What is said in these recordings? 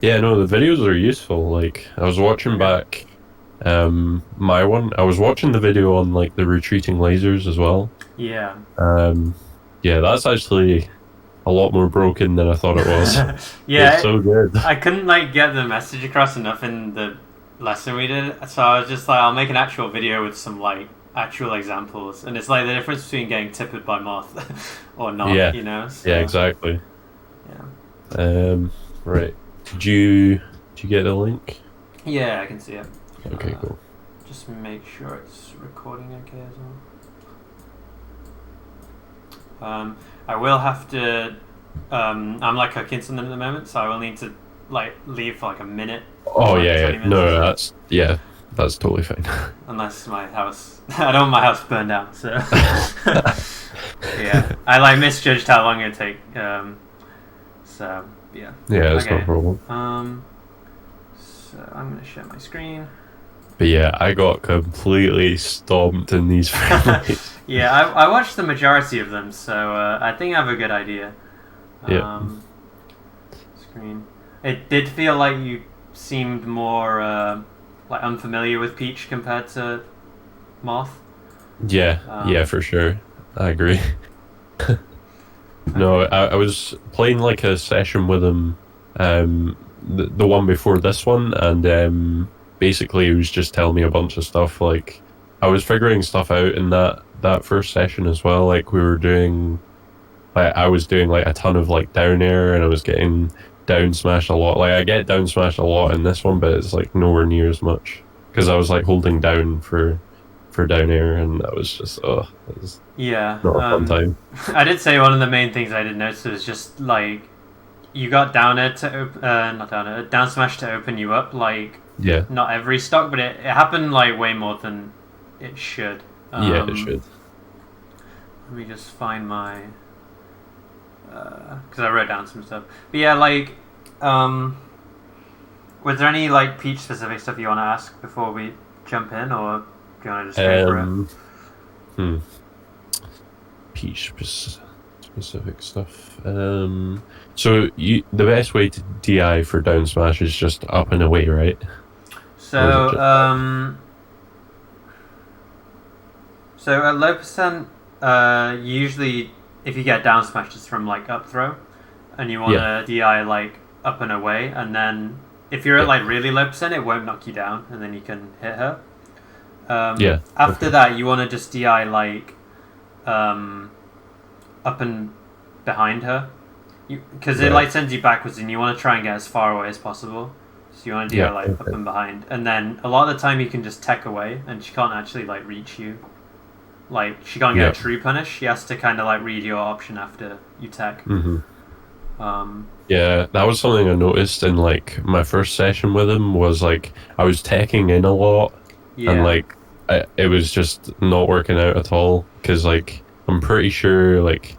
Yeah, no, the videos are useful. Like, I was watching Okay. back my one. I was watching the video on like the retreating lasers as well. Yeah. Um yeah, that's actually a lot more broken than I thought it was. It's Yeah, so good. I couldn't like get the message across enough in the lesson we did, so I was just like, I'll make an actual video with some like actual examples, and it's like the difference between getting tippered by moth or not, Yeah, you know. yeah, So exactly. yeah, Um right. Did you get the link? yeah, I can see it. Okay, Uh, cool. just make sure it's recording okay as well. I will have to. I'm like cooking something at the moment, so I will need to like leave for like a minute Oh or like yeah, yeah. 20 minutes No, or no, so. that's totally fine. Unless my house, I don't want my house burned down. So yeah, I like misjudged how long it'd take. So yeah, Yeah, it's no okay. problem. So I'm gonna share my screen. But yeah, I got completely stomped in these friendlies. Yeah, I watched the majority of them, so I think I have a good idea. Yeah. Um, Screen. It did feel like you seemed more like unfamiliar with Peach compared to Moth. Yeah, yeah, Um, for sure. I agree. No, okay. I was playing like a session with him, the one before this one, and basically he was just telling me a bunch of stuff. Like I was figuring stuff out in that first session as well. Like we were doing, like I was doing like a ton of like down air, and I was getting down smashed a lot. Like I get down smashed a lot in this one, but it's like nowhere near as much because I was like holding down for down air, and that was just it was Yeah. not a fun time. I did say one of the main things I did notice was just like you got down air to not down air, down smash to open you up. Like Yeah, not every stock, but it happened like way more than it should. yeah, it should. Let me just find my because I wrote down some stuff. But yeah, like, um, was there any like Peach specific stuff you want to ask before we jump in, or do you want to just go for it? Um, hmm. Peach specific stuff. So the best way to DI for down smash is just up and away, right? Or is it So, just so at low percent, usually if you get down smashed, it's from like up throw, and you want yeah, to DI like up and away, and then if you're at yeah, like really low percent, it won't knock you down, and then you can hit her. yeah? After Okay, that, you want to just DI like um, up and behind her, because it right. like sends you backwards, and you want to try and get as far away as possible. So you want to DI Yeah, like up okay. and behind, and then a lot of the time you can just tech away, and she can't actually like reach you. Like she can't get Yeah. a true punish. She has to kind of like read your option after you tech. hmm Um, Yeah, that was something I noticed in like my first session with him was like I was teching in a lot, and yeah, like it was just not working out at all because like I'm pretty sure like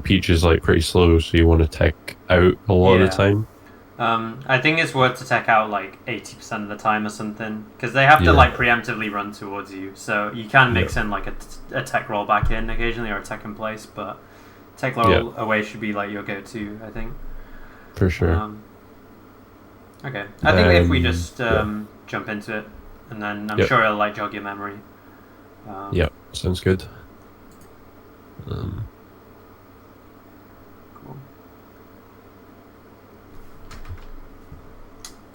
Peach is like pretty slow, so you want to tech out a lot of the yeah. time. I think it's worth to tech out like 80% of the time or something because they have to Yeah, like preemptively run towards you. So you can yeah, mix in like a tech roll back in occasionally or a tech in place, but tech yeah, roll away should be like your go-to, I think. for sure. Um, okay, I think if we just Yeah, jump into it, and then I'm yeah, sure it'll like jog your memory. Um, yeah. Sounds good. Um, cool.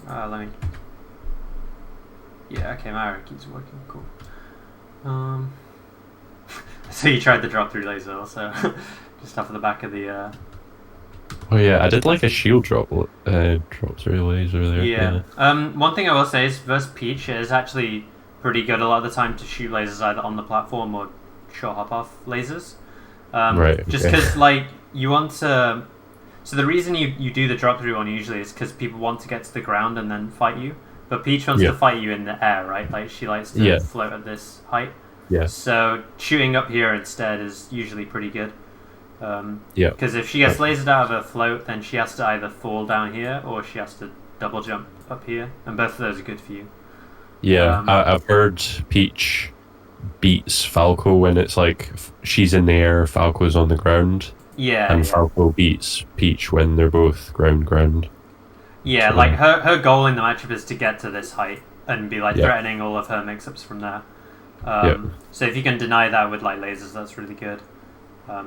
Let me. Yeah, okay, my arrow keeps working. Cool. Um, so you tried the drop through laser also, just off of the back of the. oh yeah, I did like a shield drop through laser there. Yeah. Yeah. One thing I will say is versus Peach it is actually pretty good a lot of the time to shoot lasers either on the platform or short hop off lasers. Right. Just Okay. because like you want to. So the reason you do the drop through one usually is because people want to get to the ground and then fight you. But Peach wants to Yeah. fight you in the air, right? Like she likes to Yeah. float at this height. Yeah. So shooting up here instead is usually pretty good. Yeah. Because if she gets Okay. lasered out of her float, then she has to either fall down here or she has to double jump up here, and both of those are good for you. Yeah. Um, I've heard Peach beats Falco when it's like she's in the air, Falco's on the ground, yeah, and yeah, Falco beats Peach when they're both ground. Yeah, So like her goal in the matchup is to get to this height and be like yeah, threatening all of her mix-ups from there. yeah, So if you can deny that with like lasers, that's really good.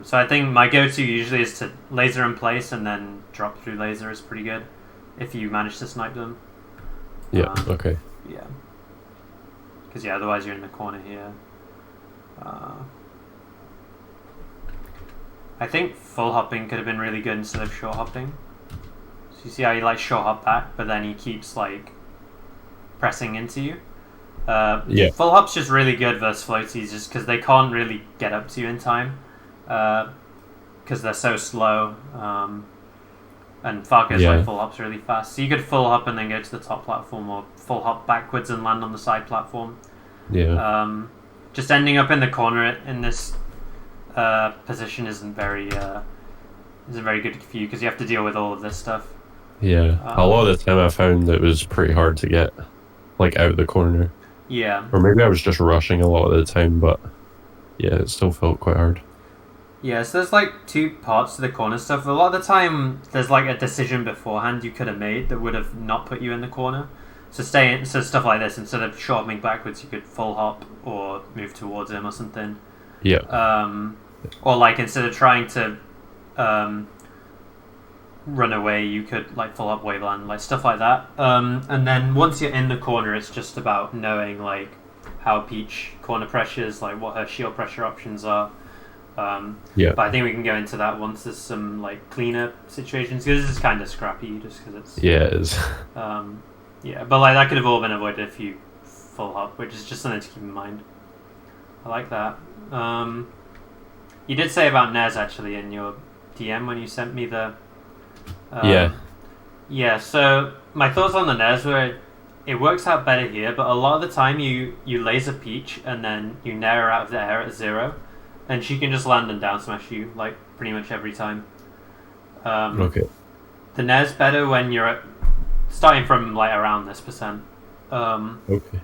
So I think my go-to usually is to laser in place and then drop through laser is pretty good if you manage to snipe them. yeah. Okay. Yeah. Because yeah, otherwise you're in the corner here. I think full hopping could have been really good instead of short hopping. So you see how he like short hop back, but then he keeps like pressing into you. Yeah, Full hop's just really good versus floaties, just because they can't really get up to you in time, because they're so slow. And Farco's yeah, like full hops really fast, so you could full hop and then go to the top platform, or full hop backwards and land on the side platform. yeah, Just ending up in the corner in this position isn't very good for you because you have to deal with all of this stuff. yeah. A lot of the time, I found that it was pretty hard to get like out the corner, Yeah, or maybe I was just rushing a lot of the time. But yeah, it still felt quite hard. yeah. So there's like two parts to the corner stuff. A lot of the time, there's like a decision beforehand you could have made that would have not put you in the corner. So so stuff like this, instead of short hopping backwards, you could full hop or move towards him or something. Yeah, Or like instead of trying to run away, you could like full up waveland, like stuff like that. And then once you're in the corner, it's just about knowing like how Peach corner pressures, like what her shield pressure options are. yeah, But I think we can go into that once there's some like cleaner situations, because this is kind of scrappy, just because it's yeah. It is. yeah. But like that could have all been avoided if you full hop, which is just something to keep in mind. I like that. You did say about Nez actually in your DM when you sent me the. Yeah. Yeah. So my thoughts on the Nez were, it works out better here, but a lot of the time you laser Peach and then you nair her out of the air at 0, and she can just land and down smash you like pretty much every time. Okay. The Nez better when you're starting from like around this percent. Okay.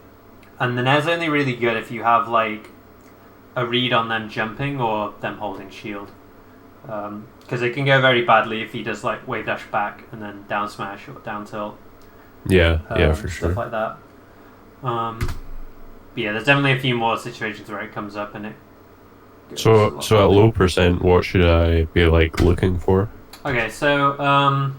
And the Nez only really good if you have like a read on them jumping or them holding shield, because it can go very badly if he does like wave dash back and then down smash or down tilt. Yeah. Yeah. For Stuff sure. like that. But yeah, there's definitely a few more situations where it comes up and it. So at low percent, what should I be like looking for? Okay, so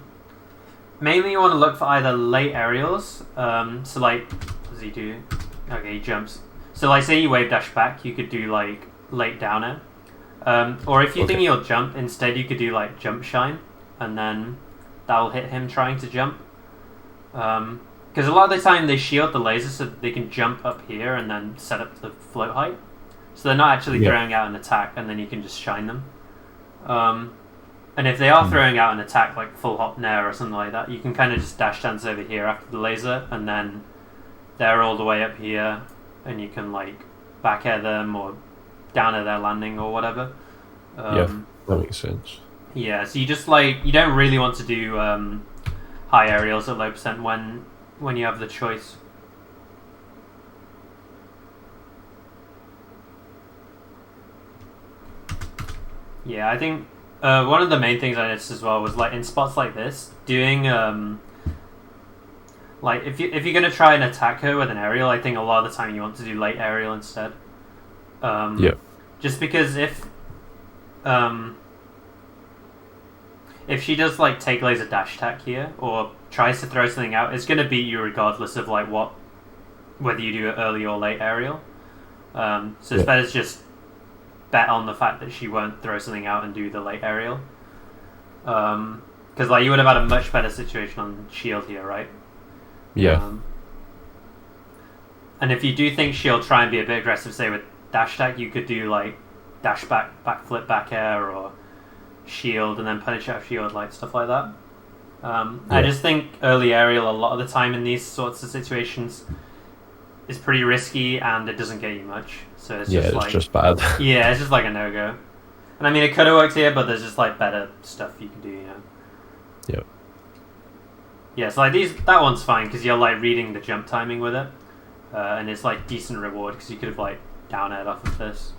mainly you want to look for either late aerials. So like, what does he do? Okay, he jumps. So like, say you wave dash back, you could do like late down air. Or if you think he'll jump, instead you could do like jump shine, and then that will hit him trying to jump. Because a lot of the time they shield the laser so they can jump up here and then set up the float height. So they're not actually throwing out an attack, and then you can just shine them. And if they are throwing out an attack like full hop nair or something like that, you can kind of just dash dance over here after the laser, and then they're all the way up here, and you can like back air them or down air their landing or whatever. Yeah, that makes sense. Yeah, so you just like, you don't really want to do high aerials at low percent when you have the choice. Yeah, I think one of the main things I noticed as well was like in spots like this, doing like if you're gonna try and attack her with an aerial, I think a lot of the time you want to do late aerial instead. Yeah. Just because if she does like take laser dash attack here or tries to throw something out, it's gonna beat you regardless of like whether you do it early or late aerial. So it's better to just bet on the fact that she won't throw something out and do the late aerial. Because like you would have had a much better situation on shield here, right? Yeah. And if you do think she'll try and be a bit aggressive, say with dash attack, you could do like dash back flip back air or shield and then punish out shield, like stuff like that. I just think early aerial a lot of the time in these sorts of situations is pretty risky and it doesn't get you much. So it's just like, just bad. yeah, it's just like a no-go. And I mean, it could have worked here, but there's just like better stuff you can do, you know. Yep. Yeah, so like that one's fine because you're like reading the jump timing with it, and it's like decent reward because you could have like down aired off of this.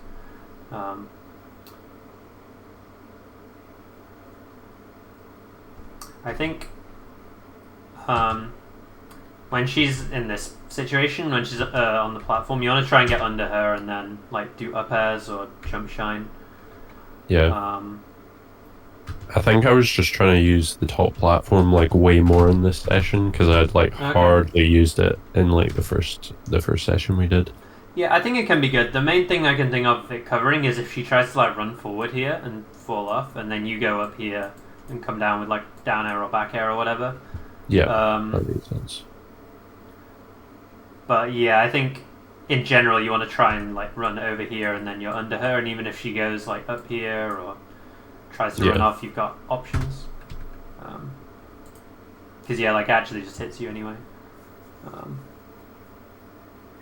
I think when she's in this situation, when she's on the platform, you want to try and get under her and then like do up airs or jump shine. Yeah. I think I was just trying to use the top platform like way more in this session because I'd like hardly used it in like the first session we did. Yeah, I think it can be good. The main thing I can think of it covering is if she tries to like run forward here and fall off, and then you go up here and come down with like down air or back air or whatever. Yeah, that makes sense. But yeah, I think in general you want to try and like run over here and then you're under her, and even if she goes like up here or tries to run off, you've got options. Because yeah, like actually just hits you anyway.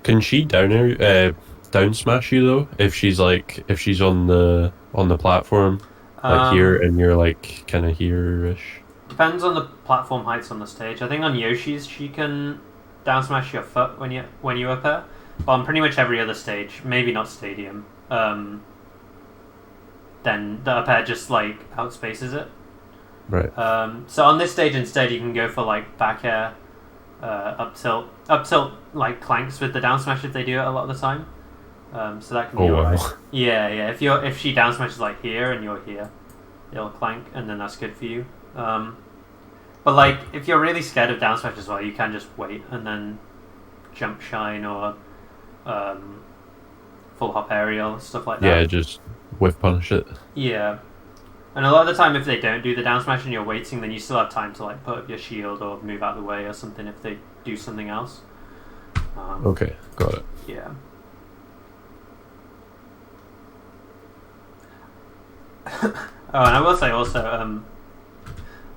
Can she down smash you though? If she's on the platform, like here, and you're like kind of here-ish. Depends on the platform heights on the stage. I think on Yoshi's she can down smash your foot when you up her, but on pretty much every other stage, maybe not Stadium, then the up air just like outspaces it. Right. So on this stage instead, you can go for like back air, up tilt like clanks with the down smash if they do it a lot of the time. So that can be alright. Wow. Yeah. If she down smashes like here and you're here, it'll clank, and then that's good for you. But like if you're really scared of down smash as well, you can just wait and then jump shine or full hop aerial, stuff like that. Yeah, just whiff punish it. Yeah. And a lot of the time if they don't do the down smash and you're waiting, then you still have time to like put up your shield or move out of the way or something if they do something else. Okay, got it. Yeah. Oh, and I will say also,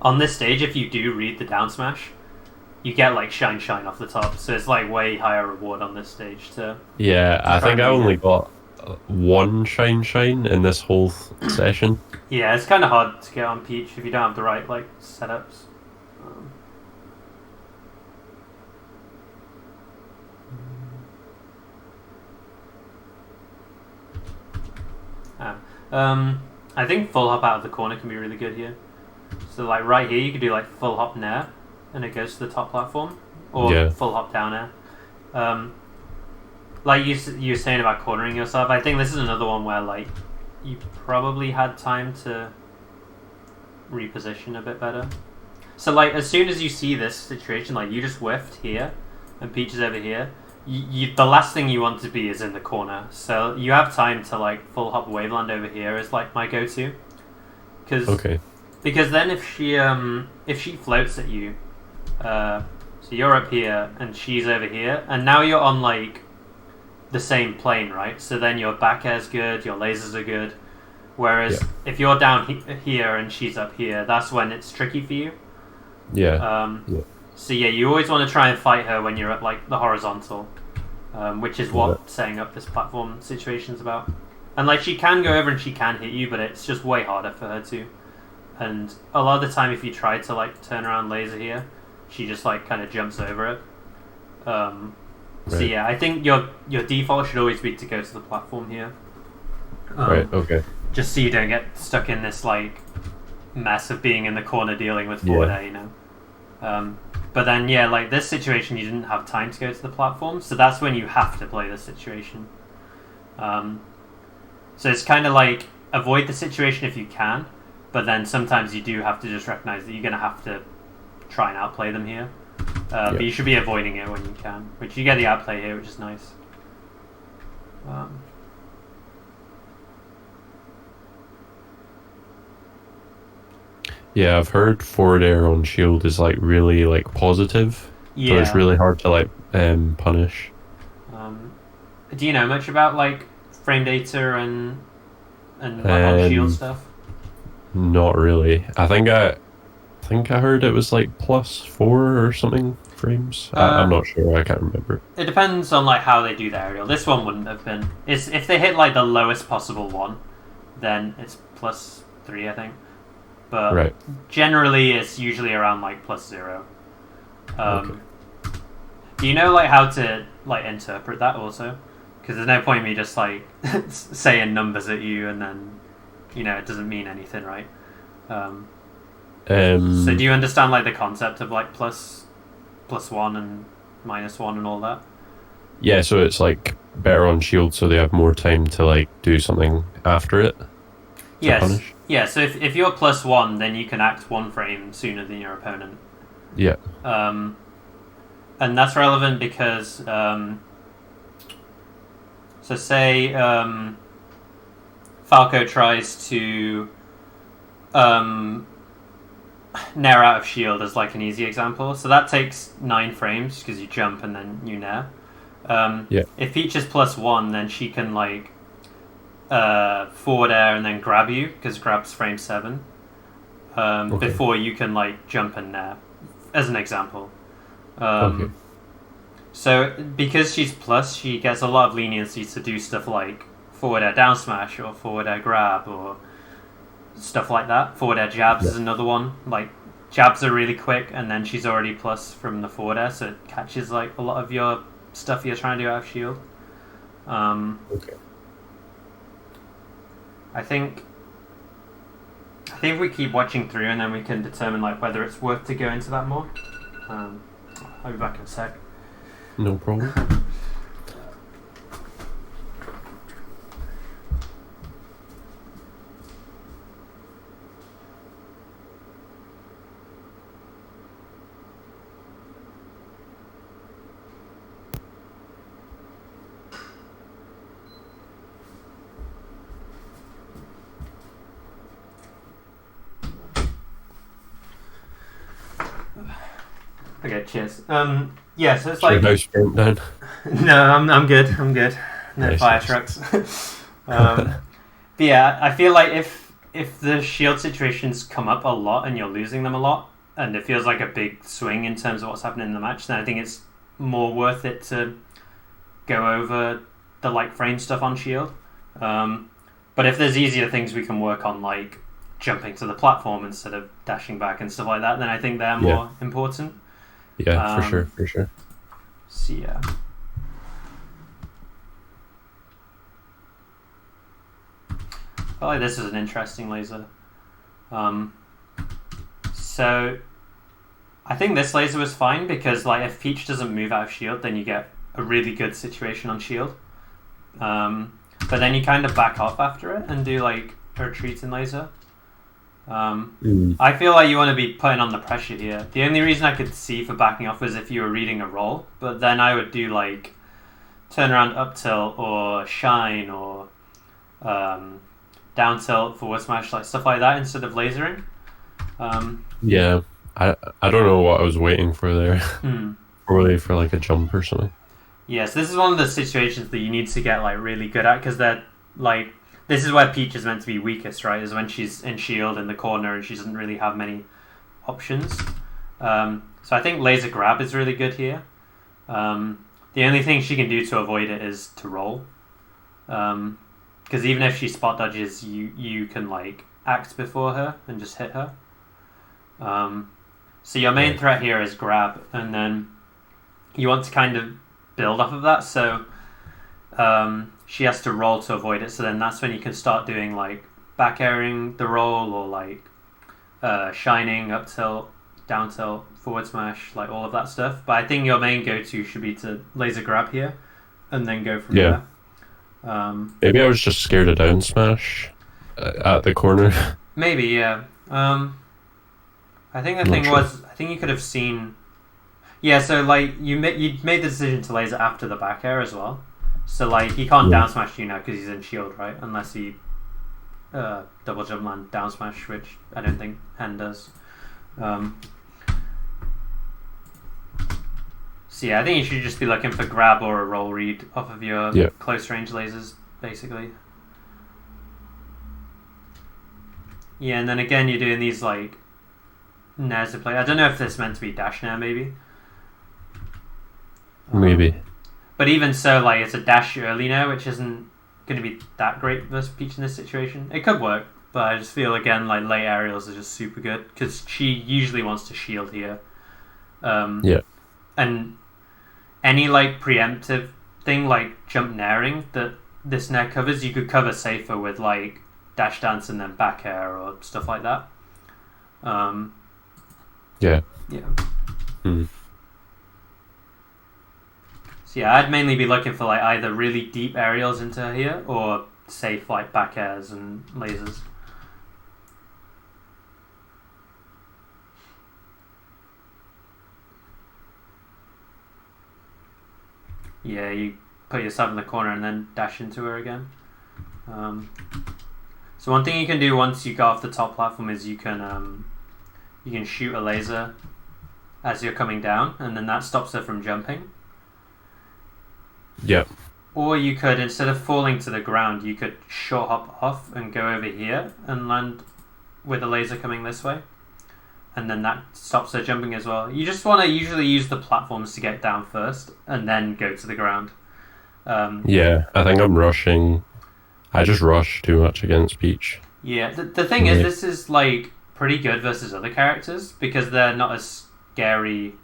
on this stage, if you do read the down smash, you get like shine off the top, so it's like way higher reward on this stage to. Yeah, I think I only got one shine in this whole session. Yeah, it's kind of hard to get on Peach if you don't have the right like setups. I think full hop out of the corner can be really good here. So like right here, you could do like full hop nair, and it goes to the top platform, or full hop down air. Like you were saying about cornering yourself, I think this is another one where like you probably had time to reposition a bit better. So like as soon as you see this situation, like you just whiffed here, and Peach is over here. The last thing you want to be is in the corner, so you have time to like full hop waveland over here is like my go-to, because then if she floats at you, so you're up here and she's over here, and now you're on like the same plane, right? So then your back air's good, your lasers are good, whereas if you're down here and she's up here, that's when it's tricky for you. So yeah, you always want to try and fight her when you're at like the horizontal, which is what setting up this platform situation is about. And like she can go over and she can hit you, but it's just way harder for her to. And a lot of the time, if you try to like turn around laser here, she just like kind of jumps over it. So yeah, I think your default should always be to go to the platform here. Right. Okay. Just so you don't get stuck in this like mess of being in the corner dealing with forward air, you know. But then, yeah, like this situation, you didn't have time to go to the platform, so that's when you have to play this situation. So it's kind of like avoid the situation if you can, but then sometimes you do have to just recognize that you're going to have to try and outplay them here. But you should be avoiding it when you can, which you get the outplay here, which is nice. Yeah, I've heard forward air on shield is like really like positive, but it's really hard to like punish. Do you know much about like frame data and like on shield stuff? Not really. I think I heard it was like +4 or something frames. I'm not sure. I can't remember. It depends on like how they do the aerial. This one wouldn't have been. If they hit like the lowest possible one, then it's +3, I think. But generally, it's usually around like +0. Do you know like how to like interpret that also? Because there's no point in me just like saying numbers at you and then it doesn't mean anything, right? So do you understand like the concept of like plus +1 and -1 and all that. Yeah, so it's like better on shield, so they have more time to like do something after it to Yes. punish. Yeah, so if you're +1, then you can act 1 frame sooner than your opponent. Yeah. And that's relevant because, so say Falco tries to nair out of shield as like an easy example. So that takes 9 frames because you jump and then you nair. Yeah. If Peach is +1, then she can like forward air and then grab you because grab's frame 7 before you can like jump and nair, as an example. Okay. So because she's plus, she gets a lot of leniency to do stuff like forward air down smash or forward air grab or stuff like that. Forward air jabs is another one. Like jabs are really quick, and then she's already plus from the forward air, so it catches like a lot of your stuff you're trying to do out of shield. Okay. I think if we keep watching through, and then we can determine like whether it's worth to go into that more. I'll be back in a sec. No problem. Okay, cheers. Yeah, so it's Your like house burnt down. no, I'm good. I'm good. No Nice, fire nice. trucks. But yeah, I feel like if the shield situations come up a lot and you're losing them a lot, and it feels like a big swing in terms of what's happening in the match, then I think it's more worth it to go over the like frame stuff on shield. But if there's easier things we can work on, like jumping to the platform instead of dashing back and stuff like that, then I think they're more important. Yeah, for sure. So yeah. I feel like this is an interesting laser. So I think this laser was fine because like if Peach doesn't move out of shield, then you get a really good situation on shield. But then you kind of back off after it and do like a retreating laser. I feel like you want to be putting on the pressure here. The only reason I could see for backing off was if you were reading a roll, but then I would do like turn around up tilt or shine or down tilt forward smash, like stuff like that instead of lasering. Yeah, I don't know what I was waiting for there. Probably for like a jump or something. Yes, this is one of the situations that you need to get like really good at because they're like this is where Peach is meant to be weakest, right? Is when she's in shield in the corner and she doesn't really have many options. So I think laser grab is really good here. The only thing she can do to avoid it is to roll. Because even if she spot dodges, you can like act before her and just hit her. So your main threat here is grab, and then you want to kind of build off of that. So she has to roll to avoid it. So then that's when you can start doing like back airing the roll or like shining, up tilt, down tilt, forward smash, like all of that stuff. But I think your main go-to should be to laser grab here and then go from there. Maybe I was just scared of down smash at the corner. Maybe, yeah. I think the thing was, I think you could have seen. Yeah, so like you made the decision to laser after the back air as well. So like he can't down smash you now because he's in shield, right? Unless he double jump land down smash, which I don't think Hen does. So yeah, I think you should just be looking for grab or a roll read off of your close range lasers, basically. Yeah, and then again you're doing these like nairs to play. I don't know if this is meant to be dash nair, maybe. Maybe. But even so, like it's a dash early nair, which isn't going to be that great versus Peach in this situation. It could work, but I just feel again like late aerials are just super good because she usually wants to shield here. And any like preemptive thing like jump nairing that this nair covers, you could cover safer with like dash dance and then back air or stuff like that. So yeah, I'd mainly be looking for like either really deep aerials into here or safe like back airs and lasers. Yeah, you put yourself in the corner and then dash into her again. So one thing you can do once you get off the top platform is you can shoot a laser as you're coming down, and then that stops her from jumping. Yeah. Or you could, instead of falling to the ground, you could short hop off and go over here and land with a laser coming this way. And then that stops her jumping as well. You just want to usually use the platforms to get down first and then go to the ground. Yeah, I think I'm rushing. I just rush too much against Peach. Yeah, the thing is, this is like pretty good versus other characters because they're not as scary.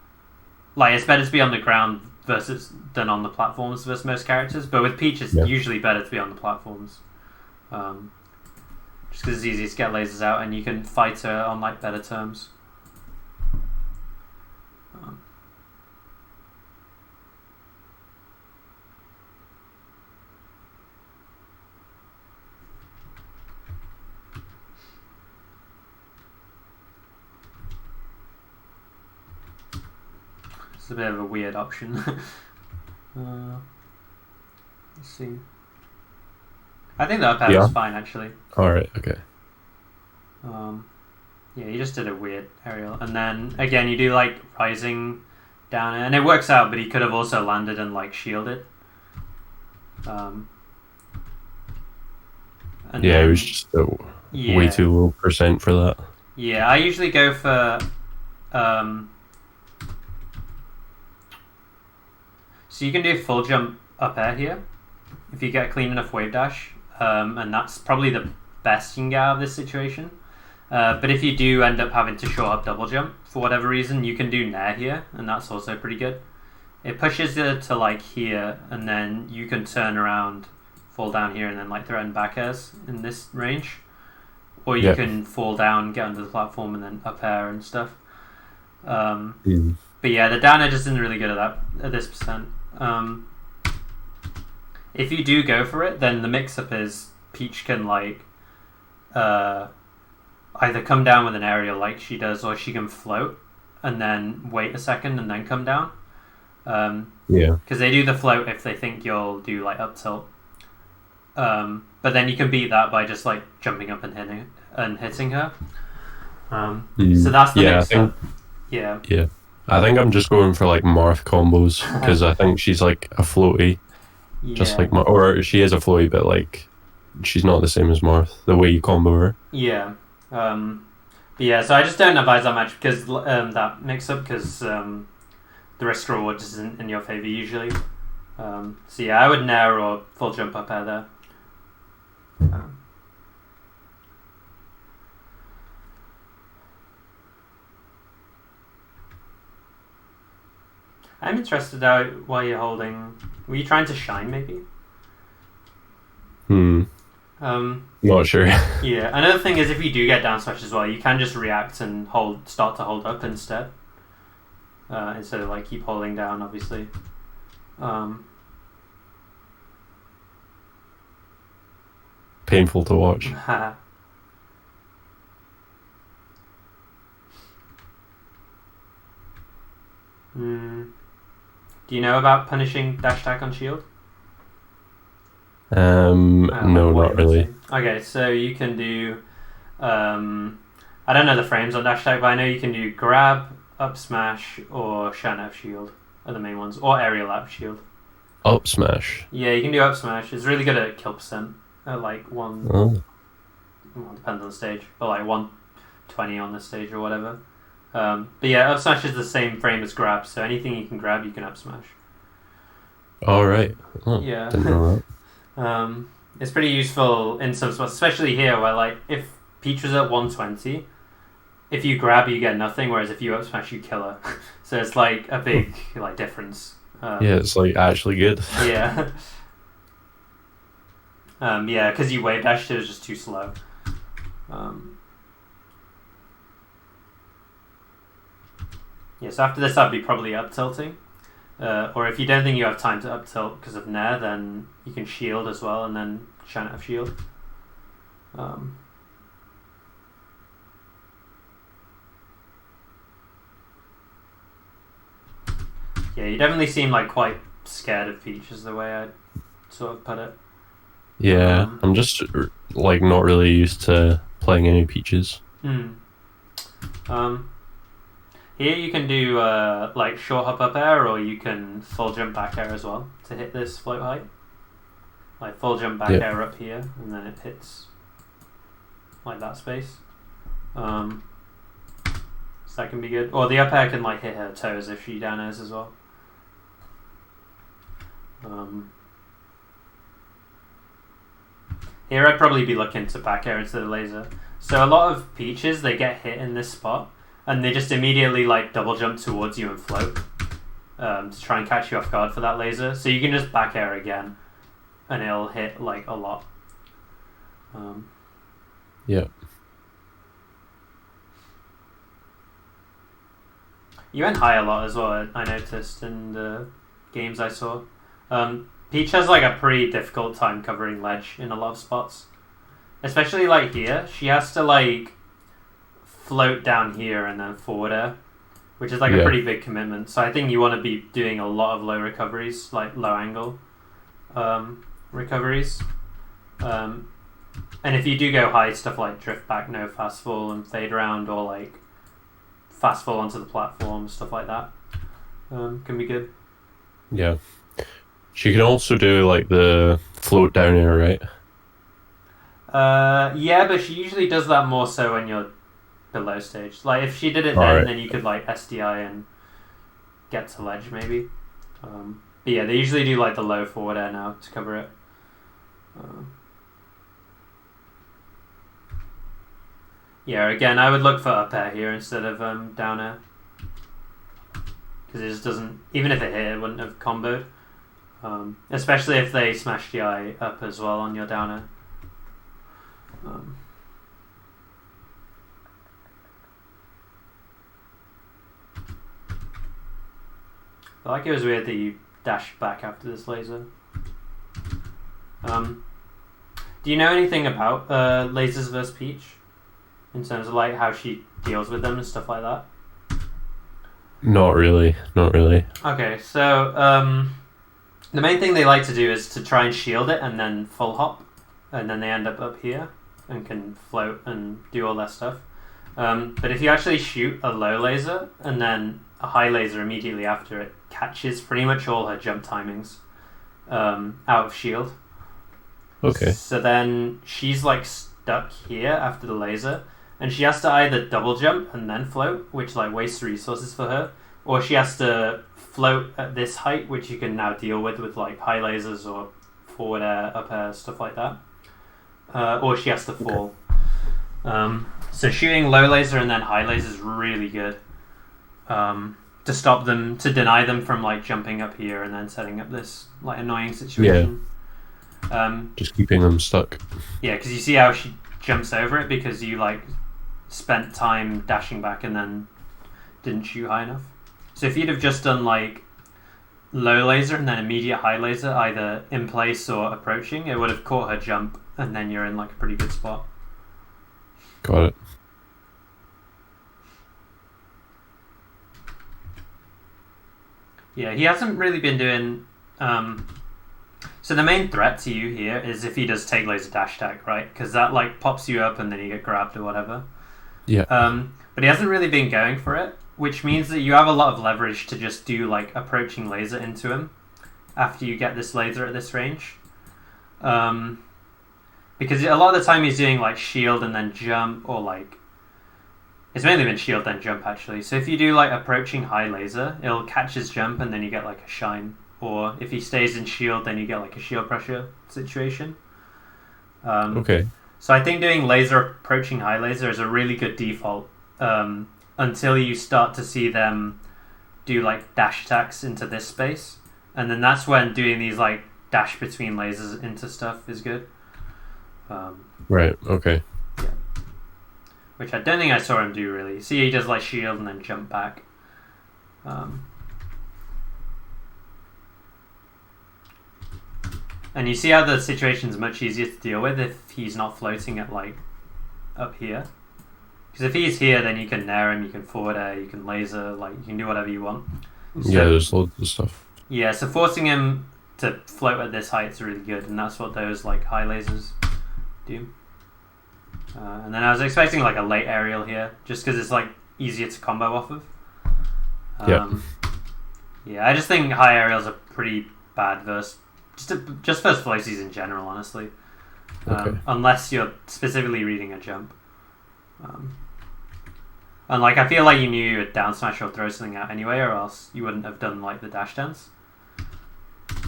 Like, it's better to be on the ground than on the platforms versus most characters. But with Peach, it's usually better to be on the platforms. Just because it's easy to get lasers out and you can fight her on like better terms. It's a bit of a weird option. Let's see. I think the up air was fine actually. Alright, okay. Yeah, you just did a weird aerial. And then again you do like rising down and it works out, but he could have also landed and like shielded. And yeah, it was just way too low percent for that. Yeah, I usually go for so you can do full jump up air here if you get a clean enough wave dash, and that's probably the best you can get out of this situation. But if you do end up having to short up double jump for whatever reason, you can do nair here, and that's also pretty good. It pushes it to like here, and then you can turn around, fall down here, and then like threaten back airs in this range. Or you can fall down, get under the platform, and then up air and stuff. But yeah, the down air just isn't really good at this percent. If you do go for it, then the mix-up is Peach can like either come down with an aerial like she does, or she can float and then wait a second and then come down. Because they do the float if they think you'll do like up tilt. But then you can beat that by just like jumping up and hitting her. So that's the mix-up. Yeah. I think I'm just going for like Marth combos because I think she's like a floaty, just like or she is a floaty, but like she's not the same as Marth. The way you combo her. Yeah. But yeah, so I just don't advise that much because that mix up because the risk reward just isn't in your favor usually. So yeah, I would nair or full jump up air there. I'm interested out why you're holding. Were you trying to shine maybe? Not sure. Yeah. Another thing is if you do get down smash as well, you can just react and start to hold up instead. Instead of like keep holding down, obviously. Painful to watch. Do you know about punishing dash attack on shield? No, not really. Okay, so you can do I don't know the frames on dash attack, but I know you can do grab, up smash, or shine up shield are the main ones, or aerial up shield. Up smash? Yeah, you can do up smash. It's really good at kill percent. Like one well, depends on the stage, but like 120 on the stage or whatever. But yeah, up smash is the same frame as grab, so anything you can grab, you can up smash. Alright. Oh, yeah. Didn't know that. It's pretty useful in some spots, especially here where like if Peach was at 120, if you grab you get nothing, whereas if you up smash you kill her. So it's like a big like difference. Yeah, it's like actually good. Yeah. Yeah, because you wave dashed it was just too slow. Yeah, so after this I'd be probably up tilting. Or if you don't think you have time to up tilt because of Nair, then you can shield as well and then shine out of shield. Yeah, you definitely seem like quite scared of Peach is the way I'd sort of put it. Yeah, I'm just like not really used to playing any Peaches. Here you can do like short hop up air, or you can full jump back air as well to hit this float height. Like full jump back air up here, and then it hits like that space. So that can be good. Or the up air can like hit her toes if she down airs as well. Here I'd probably be looking to back air into the laser. So a lot of Peaches, they get hit in this spot, and they just immediately like double jump towards you and float to try and catch you off guard for that laser. So you can just back air again, and it'll hit like a lot. Yeah. You went high a lot as well, I noticed in the games I saw. Peach has like a pretty difficult time covering ledge in a lot of spots. Especially like here, she has to like float down here and then forward air, which is like a pretty big commitment. So I think you want to be doing a lot of low recoveries, like low angle recoveries. And if you do go high, stuff like drift back, no fast fall, and fade around, or like fast fall onto the platform, stuff like that, can be good. Yeah. She can also do like the float down air, right? Yeah, but she usually does that more so when you're below stage. Like if she did it then you could like SDI and get to ledge maybe. But yeah, they usually do like the low forward air now to cover it. Yeah, again, I would look for up air here instead of down air. Because it just doesn't, even if it hit, it wouldn't have comboed. Especially if they smash the eye up as well on your down air. I like it was weird that you dashed back after this laser. Do you know anything about lasers versus Peach? In terms of like how she deals with them and stuff like that? Not really. Okay, so the main thing they like to do is to try and shield it and then full hop, and then they end up here and can float and do all that stuff. But if you actually shoot a low laser and then a high laser immediately after, it catches pretty much all her jump timings out of shield. Okay. So then she's like stuck here after the laser, and she has to either double jump and then float, which like wastes resources for her, or she has to float at this height, which you can now deal with like high lasers or forward air, up air, stuff like that. Or she has to fall. So shooting low laser and then high laser is really good to stop them, to deny them from like jumping up here and then setting up this like annoying situation. Just keeping them stuck. Yeah, because you see how she jumps over it because you like spent time dashing back and then didn't shoot high enough. So if you'd have just done like low laser and then immediate high laser, either in place or approaching, it would have caught her jump, and then you're in like a pretty good spot. Got it. Yeah, he hasn't really been doing. So the main threat to you here is if he does take laser dash tag, right? Because that like pops you up and then you get grabbed or whatever. Yeah. But he hasn't really been going for it, which means that you have a lot of leverage to just do like approaching laser into him after you get this laser at this range. Because a lot of the time he's doing like shield and then jump, or like it's mainly been shield then jump actually. So if you do like approaching high laser, it'll catch his jump and then you get like a shine. Or if he stays in shield, then you get like a shield pressure situation. Okay. So I think doing laser approaching high laser is a really good default until you start to see them do like dash attacks into this space, and then that's when doing these like dash between lasers into stuff is good. Right. Okay. Yeah. Which I don't think I saw him do, really. See, he does like shield and then jump back. And you see how the situation's much easier to deal with if he's not floating at like up here. Because if he's here, then you can nair him, you can forward air, you can laser, like you can do whatever you want. So, Yeah, there's loads of stuff. Yeah, so forcing him to float at this height is really good, and that's what those like high lasers do. And then I was expecting like a late aerial here, just because it's like easier to combo off of. Yeah, I just think high aerials are pretty bad versus just versus floaties in general, honestly. Unless you're specifically reading a jump. And like I feel like you knew you would down smash or throw something out anyway, or else you wouldn't have done like the dash dance.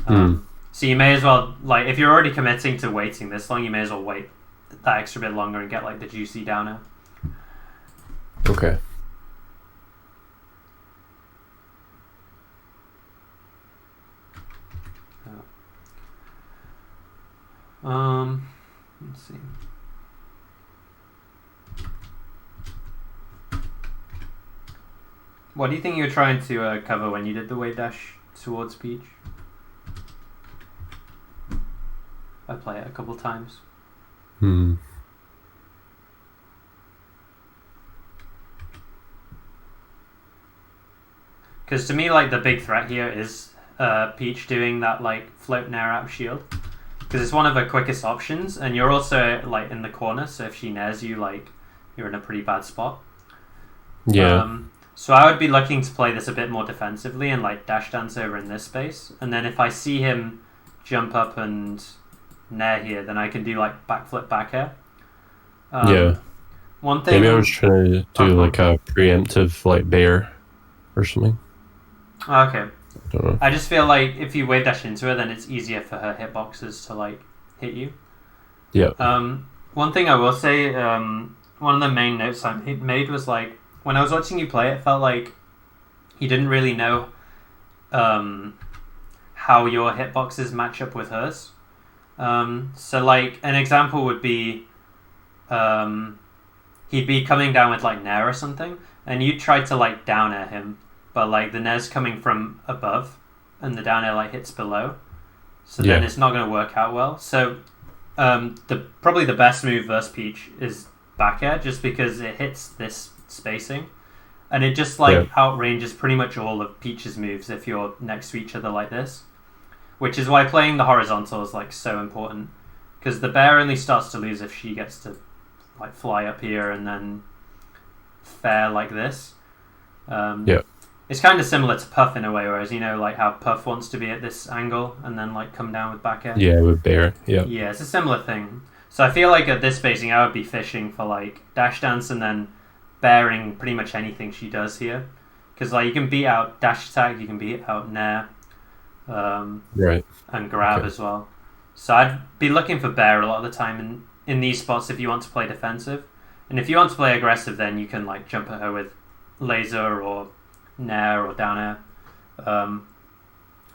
So you may as well, like, if you're already committing to waiting this long, you may as well wait that extra bit longer and get like the juicy downer. Okay. Let's see. What do you think you were trying to cover when you did the wave dash towards Peach? I play it a couple times. Because to me, like, the big threat here is Peach doing that like float nair out shield. Because it's one of her quickest options, and you're also like in the corner, so if she nairs you, like, you're in a pretty bad spot. Yeah. So I would be looking to play this a bit more defensively and like dash dance over in this space, and then if I see him jump up and nair here, then I can do like backflip back air. Yeah. One thing. Maybe I was trying to do like a preemptive like bear or something. Okay. I don't know. I just feel like if you wave dash into her, then it's easier for her hitboxes to like hit you. Yeah. One thing I will say, one of the main notes I made was like, when I was watching you play, it felt like you didn't really know how your hitboxes match up with hers. So like an example would be he'd be coming down with like nair or something, and you try to like down air him, but like the nair's coming from above and the down air like hits below, so then it's not going to work out well. So probably the best move versus Peach is back air, just because it hits this spacing and it just like outranges pretty much all of Peach's moves if you're next to each other like this, which is why playing the horizontal is like so important, because the bear only starts to lose if she gets to like fly up here and then fare like this. It's kind of similar to Puff in a way, whereas, you know, like how Puff wants to be at this angle and then like come down with back air. Yeah, with bear. Yeah, it's a similar thing. So I feel like at this spacing I would be fishing for like dash dance and then bearing pretty much anything she does here, because like you can beat out dash attack, you can beat out nair, and grab as well. So I'd be looking for bear a lot of the time in these spots if you want to play defensive, and if you want to play aggressive, then you can like jump at her with laser or nair or down air.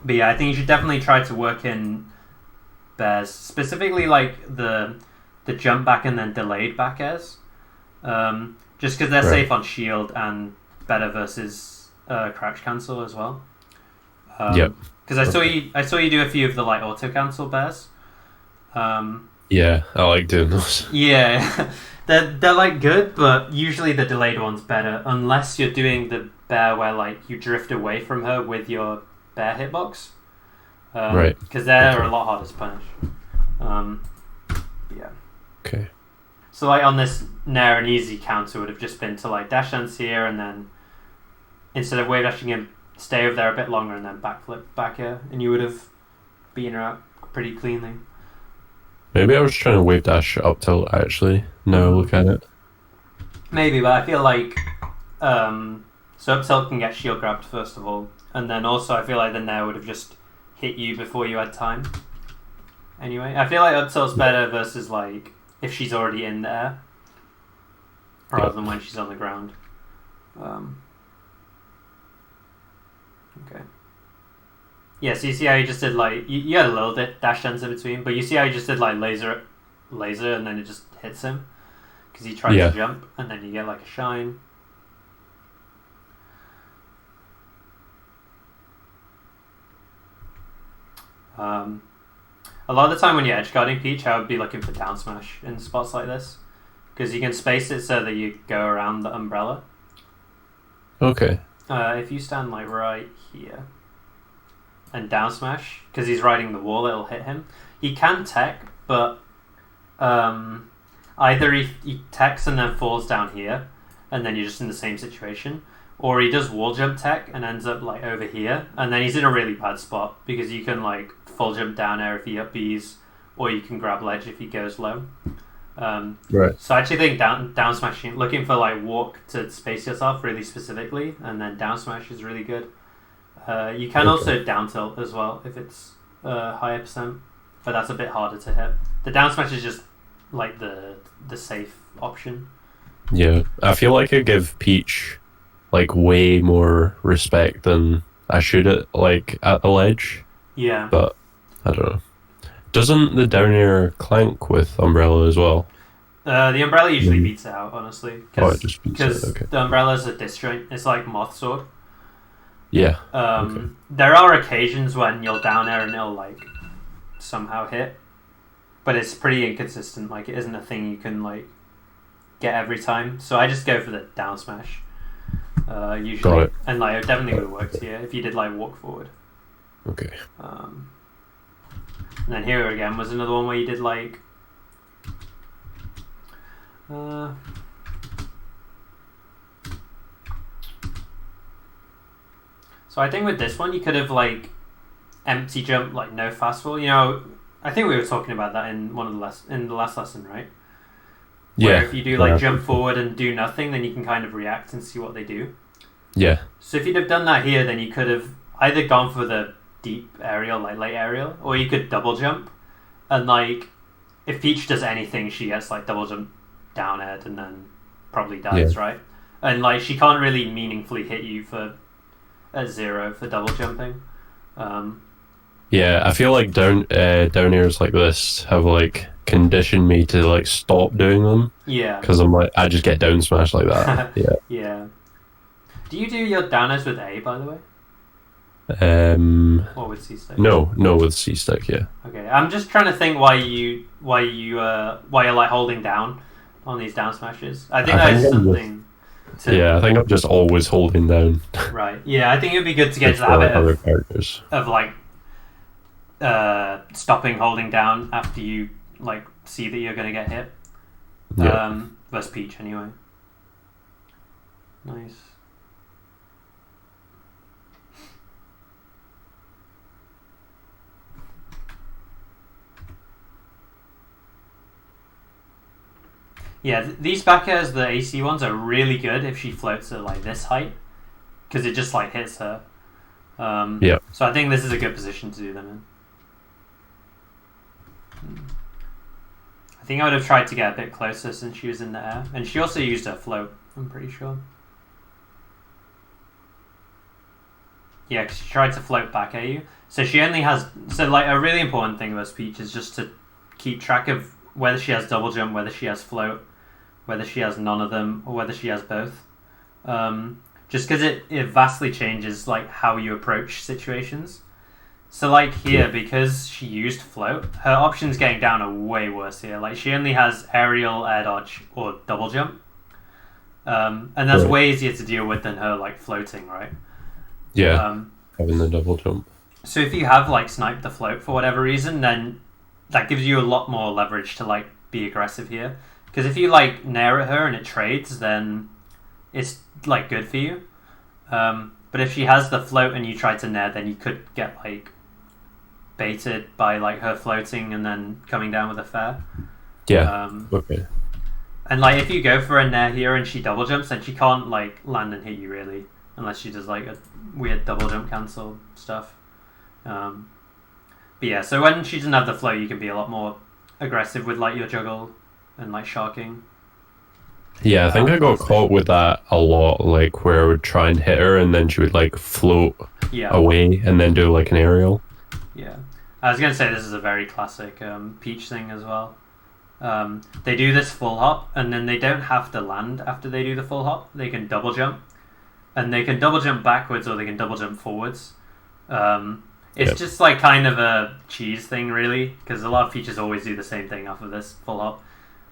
But yeah, I think you should definitely try to work in bears, specifically like the jump back and then delayed back airs, just because they're safe on shield and better versus crouch cancel as well. Because I saw you do a few of the like auto cancel bears. Yeah, I like doing those. Yeah, they're like good, but usually the delayed one's better, unless you're doing the bear where like you drift away from her with your bear hitbox. Because they're a lot harder to punish. Yeah. Okay. So like on this nair, an easy counter would have just been to like dash dance here, and then instead of wave dashing him, stay over there a bit longer and then backflip back here, and you would have beaten her out pretty cleanly. Maybe I was trying to wave dash up tilt actually. Now I look at it. Maybe, but I feel like so up tilt can get shield grabbed first of all, and then also I feel like the nair would have just hit you before you had time. Anyway, I feel like up tilt's better versus like if she's already in there, rather than when she's on the ground. Okay. Yeah, so you see how you just did like you had a little bit dash dance in between, but you see how you just did like laser, and then it just hits him because he tried to jump, and then you get like a shine. A lot of the time when you're edge guarding Peach, I would be looking for down smash in spots like this, because you can space it so that you go around the umbrella. Okay. If you stand like right here and down smash, because he's riding the wall, it'll hit him. He can tech, but either he techs and then falls down here, and then you're just in the same situation, or he does wall jump tech and ends up like over here, and then he's in a really bad spot because you can like full jump down air if he up Bs, or you can grab ledge if he goes low. Right. So I actually think down smashing, looking for like walk to space yourself really specifically, and then down smash is really good. You can also down tilt as well if it's higher percent, but that's a bit harder to hit. The down smash is just like the safe option. Yeah, I feel like I give Peach like way more respect than I should at the ledge. Yeah. But I don't know. Doesn't the down air clank with Umbrella as well? The umbrella usually beats it out, honestly. It just beats it, okay. The umbrella's a disjoint. It's like Moth Sword. Yeah. There are occasions when you'll down air and it'll like somehow hit, but it's pretty inconsistent. Like it isn't a thing you can like get every time. So I just go for the down smash. Usually. Got it. And like it definitely would have worked here if you did like walk forward. Okay. And then here again was another one where you did like so I think with this one you could have like empty jump, like no fast fall. You know, I think we were talking about that in one of the the last lesson, right? Where if you do like jump forward and do nothing, then you can kind of react and see what they do. Yeah. So if you'd have done that here, then you could have either gone for the deep aerial, like late aerial, or you could double jump, and like if Peach does anything, she gets like double jump down aired and then probably dies, right? And like she can't really meaningfully hit you for at 0 for double jumping. Yeah, I feel like down airs like this have like conditioned me to like stop doing them. Yeah. Because I'm like, I just get down smashed like that. Yeah. Yeah. Do you do your down airs with A, by the way? Or with C stick? No, with C stick. Yeah. Okay, I'm just trying to think why you're like holding down on these down smashes. I think that's something. Yeah, I think I'm just always holding down. Right. Yeah, I think it would be good to get to the habit other characters of like stopping holding down after you like see that you're going to get hit. Yeah. Versus Peach anyway. Nice. Yeah, these back airs, the AC ones, are really good if she floats at like this height, because it just like hits her. Yeah. So I think this is a good position to do them in. I think I would have tried to get a bit closer since she was in the air, and she also used her float. I'm pretty sure. Yeah, because she tried to float back at you. So she only has. So like a really important thing about Peach is just to keep track of whether she has double jump, whether she has float, whether she has none of them, or whether she has both. Just because it vastly changes like how you approach situations. So like here, because she used float, her options getting down are way worse here. Like she only has aerial, air dodge, or double jump. And that's way easier to deal with than her like floating, right? Yeah. Having the double jump. So if you have like sniped the float for whatever reason, then that gives you a lot more leverage to like be aggressive here. Because if you like nair at her and it trades, then it's like good for you. But if she has the float and you try to nair, then you could get like baited by like her floating and then coming down with a fair. Yeah. Okay. And like if you go for a nair here and she double jumps, then she can't like land and hit you really, unless she does like a weird double jump cancel stuff. But yeah, so when she doesn't have the float, you can be a lot more aggressive with like your juggle and like sharking. Yeah, I think I got caught with that a lot, like where I would try and hit her and then she would like float away and then do like an aerial. Yeah, I was gonna say this is a very classic Peach thing as well. They do this full hop and then they don't have to land after they do the full hop. They can double jump, and they can double jump backwards or they can double jump forwards. It's Yep. just like kind of a cheese thing, really, because a lot of Peaches always do the same thing after this full hop.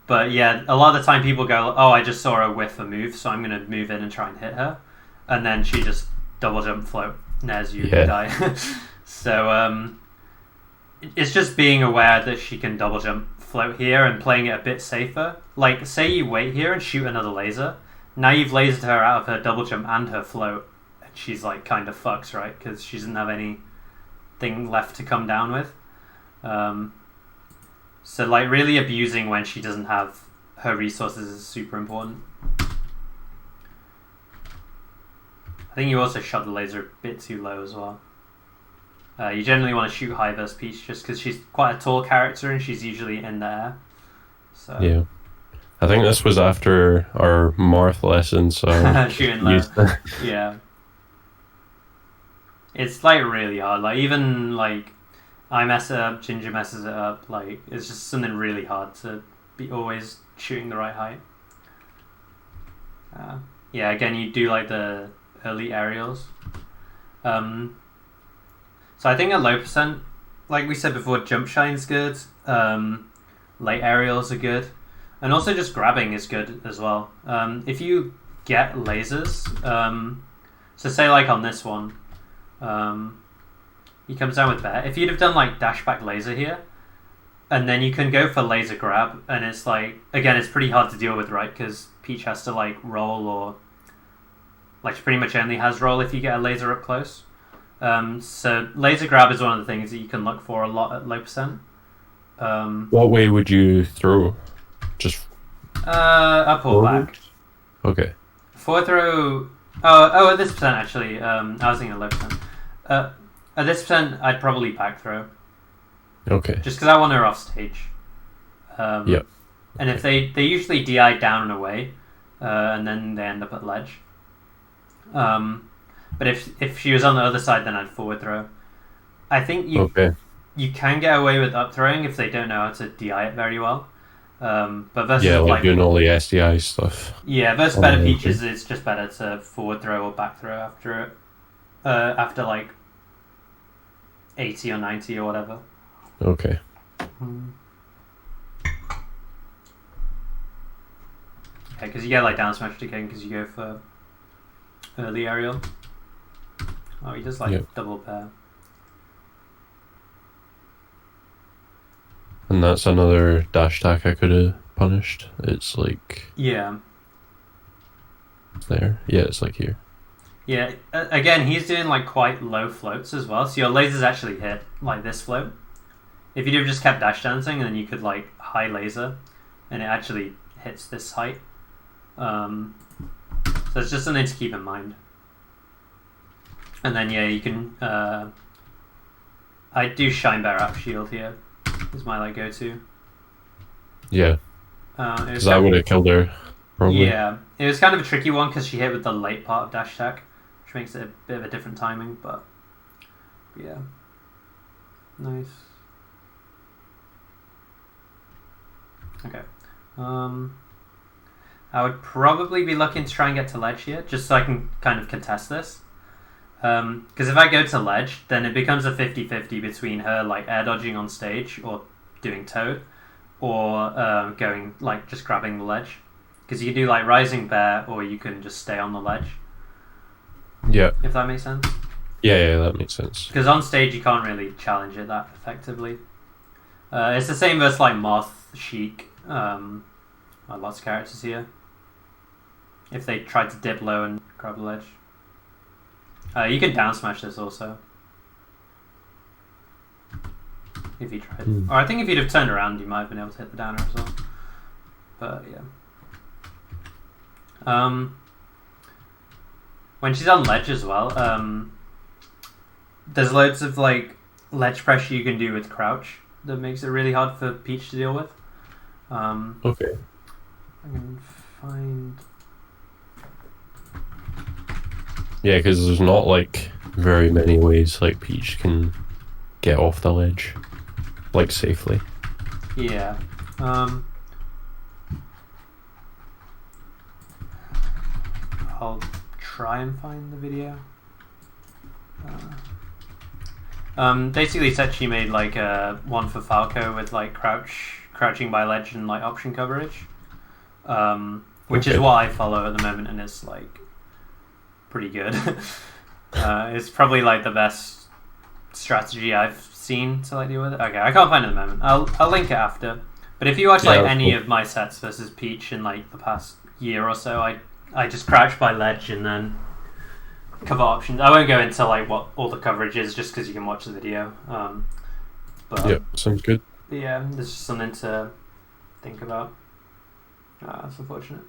But yeah, a lot of the time people go, "Oh, I just saw her whiff a move, so I'm gonna move in and try and hit her," and then she just double jump float, nares you, Yeah. die. So it's just being aware that she can double jump float here and playing it a bit safer. Like, say you wait here and shoot another laser. Now you've lasered her out of her double jump and her float, and she's like kind of fucks, right? Because she doesn't have anything left to come down with. So like really abusing when she doesn't have her resources is super important. I think you also shot the laser a bit too low as well. You generally want to shoot high versus Peach just because she's quite a tall character and she's usually in the air. So Yeah. I think this was after our Marth lesson, so shooting low. Yeah. It's like really hard. Like even like I mess it up, Ginger messes it up. Like it's just something really hard to be always shooting the right height. Yeah, again, you do like the early aerials. So I think at low percent, like we said before, jump shine's good. Late aerials are good, and also just grabbing is good as well. If you get lasers, so say like on this one. He comes down with bear. If you'd have done like dash back laser here, and then you can go for laser grab, and it's like again, it's pretty hard to deal with, right? Because Peach has to like roll, or like she pretty much only has roll if you get a laser up close. So laser grab is one of the things that you can look for a lot at low percent. what way would you throw? Just up or back. Okay. Forward throw. Oh, at this percent actually. I was thinking low percent. At this percent, I'd probably back throw. Okay. Just because I want her off stage. Yep. And if they usually DI down and away, and then they end up at ledge. But if she was on the other side, then I'd forward throw. I think you can get away with up throwing if they don't know how to DI it very well. But versus like doing all the SDI stuff. Yeah, versus better Peaches, it's just better to forward throw or back throw after like 80 or 90 or whatever. Okay. Okay, because you get like down smash again because you go for early aerial. Oh, he does like double pair. And that's another dash attack I could have punished. It's like there. Yeah, it's like here. Yeah, again, he's doing like quite low floats as well, so your lasers actually hit like this float. If you'd have just kept dash dancing, then you could like high laser, and it actually hits this height. So it's just something to keep in mind. And then yeah, you can. I do shine bear up shield here. Is my like go to. Yeah. Because I would have killed her. Probably. Yeah, it was kind of a tricky one because she hit with the late part of dash attack, which makes it a bit of a different timing. But yeah, nice. Okay. I would probably be looking to try and get to ledge here, just so I can kind of contest this. Because if I go to ledge, then it becomes a 50-50 between her like air dodging on stage or doing toad, or going like just grabbing the ledge. Because you can do like rising bear, or you can just stay on the ledge. Yeah. If that makes sense. Yeah, that makes sense. Because on stage you can't really challenge it that effectively. It's the same versus like Moth, Sheik, lots of characters here. If they tried to dip low and grab the ledge. You can down smash this also. If you tried. Or I think if you'd have turned around, you might have been able to hit the downer as well. But yeah. When she's on ledge as well, there's loads of like ledge pressure you can do with crouch that makes it really hard for Peach to deal with. Okay. I can find. Yeah, because there's not like very many ways like Peach can get off the ledge, like safely. Yeah. I'll try and find the video. Basically, Sechi made like one for Falco with like crouching by ledge and like option coverage, which is Okay. what I follow at the moment, and it's like pretty good. It's probably like the best strategy I've seen to like deal with it. Okay, I can't find it at the moment. I'll link it after. But if you watch Yeah, like that's any cool. of my sets versus Peach in like the past year or so, I just crouch by ledge and then cover options. I won't go into like what all the coverage is, just because you can watch the video. But Yeah, sounds good. yeah, there's just something to think about. That's unfortunate.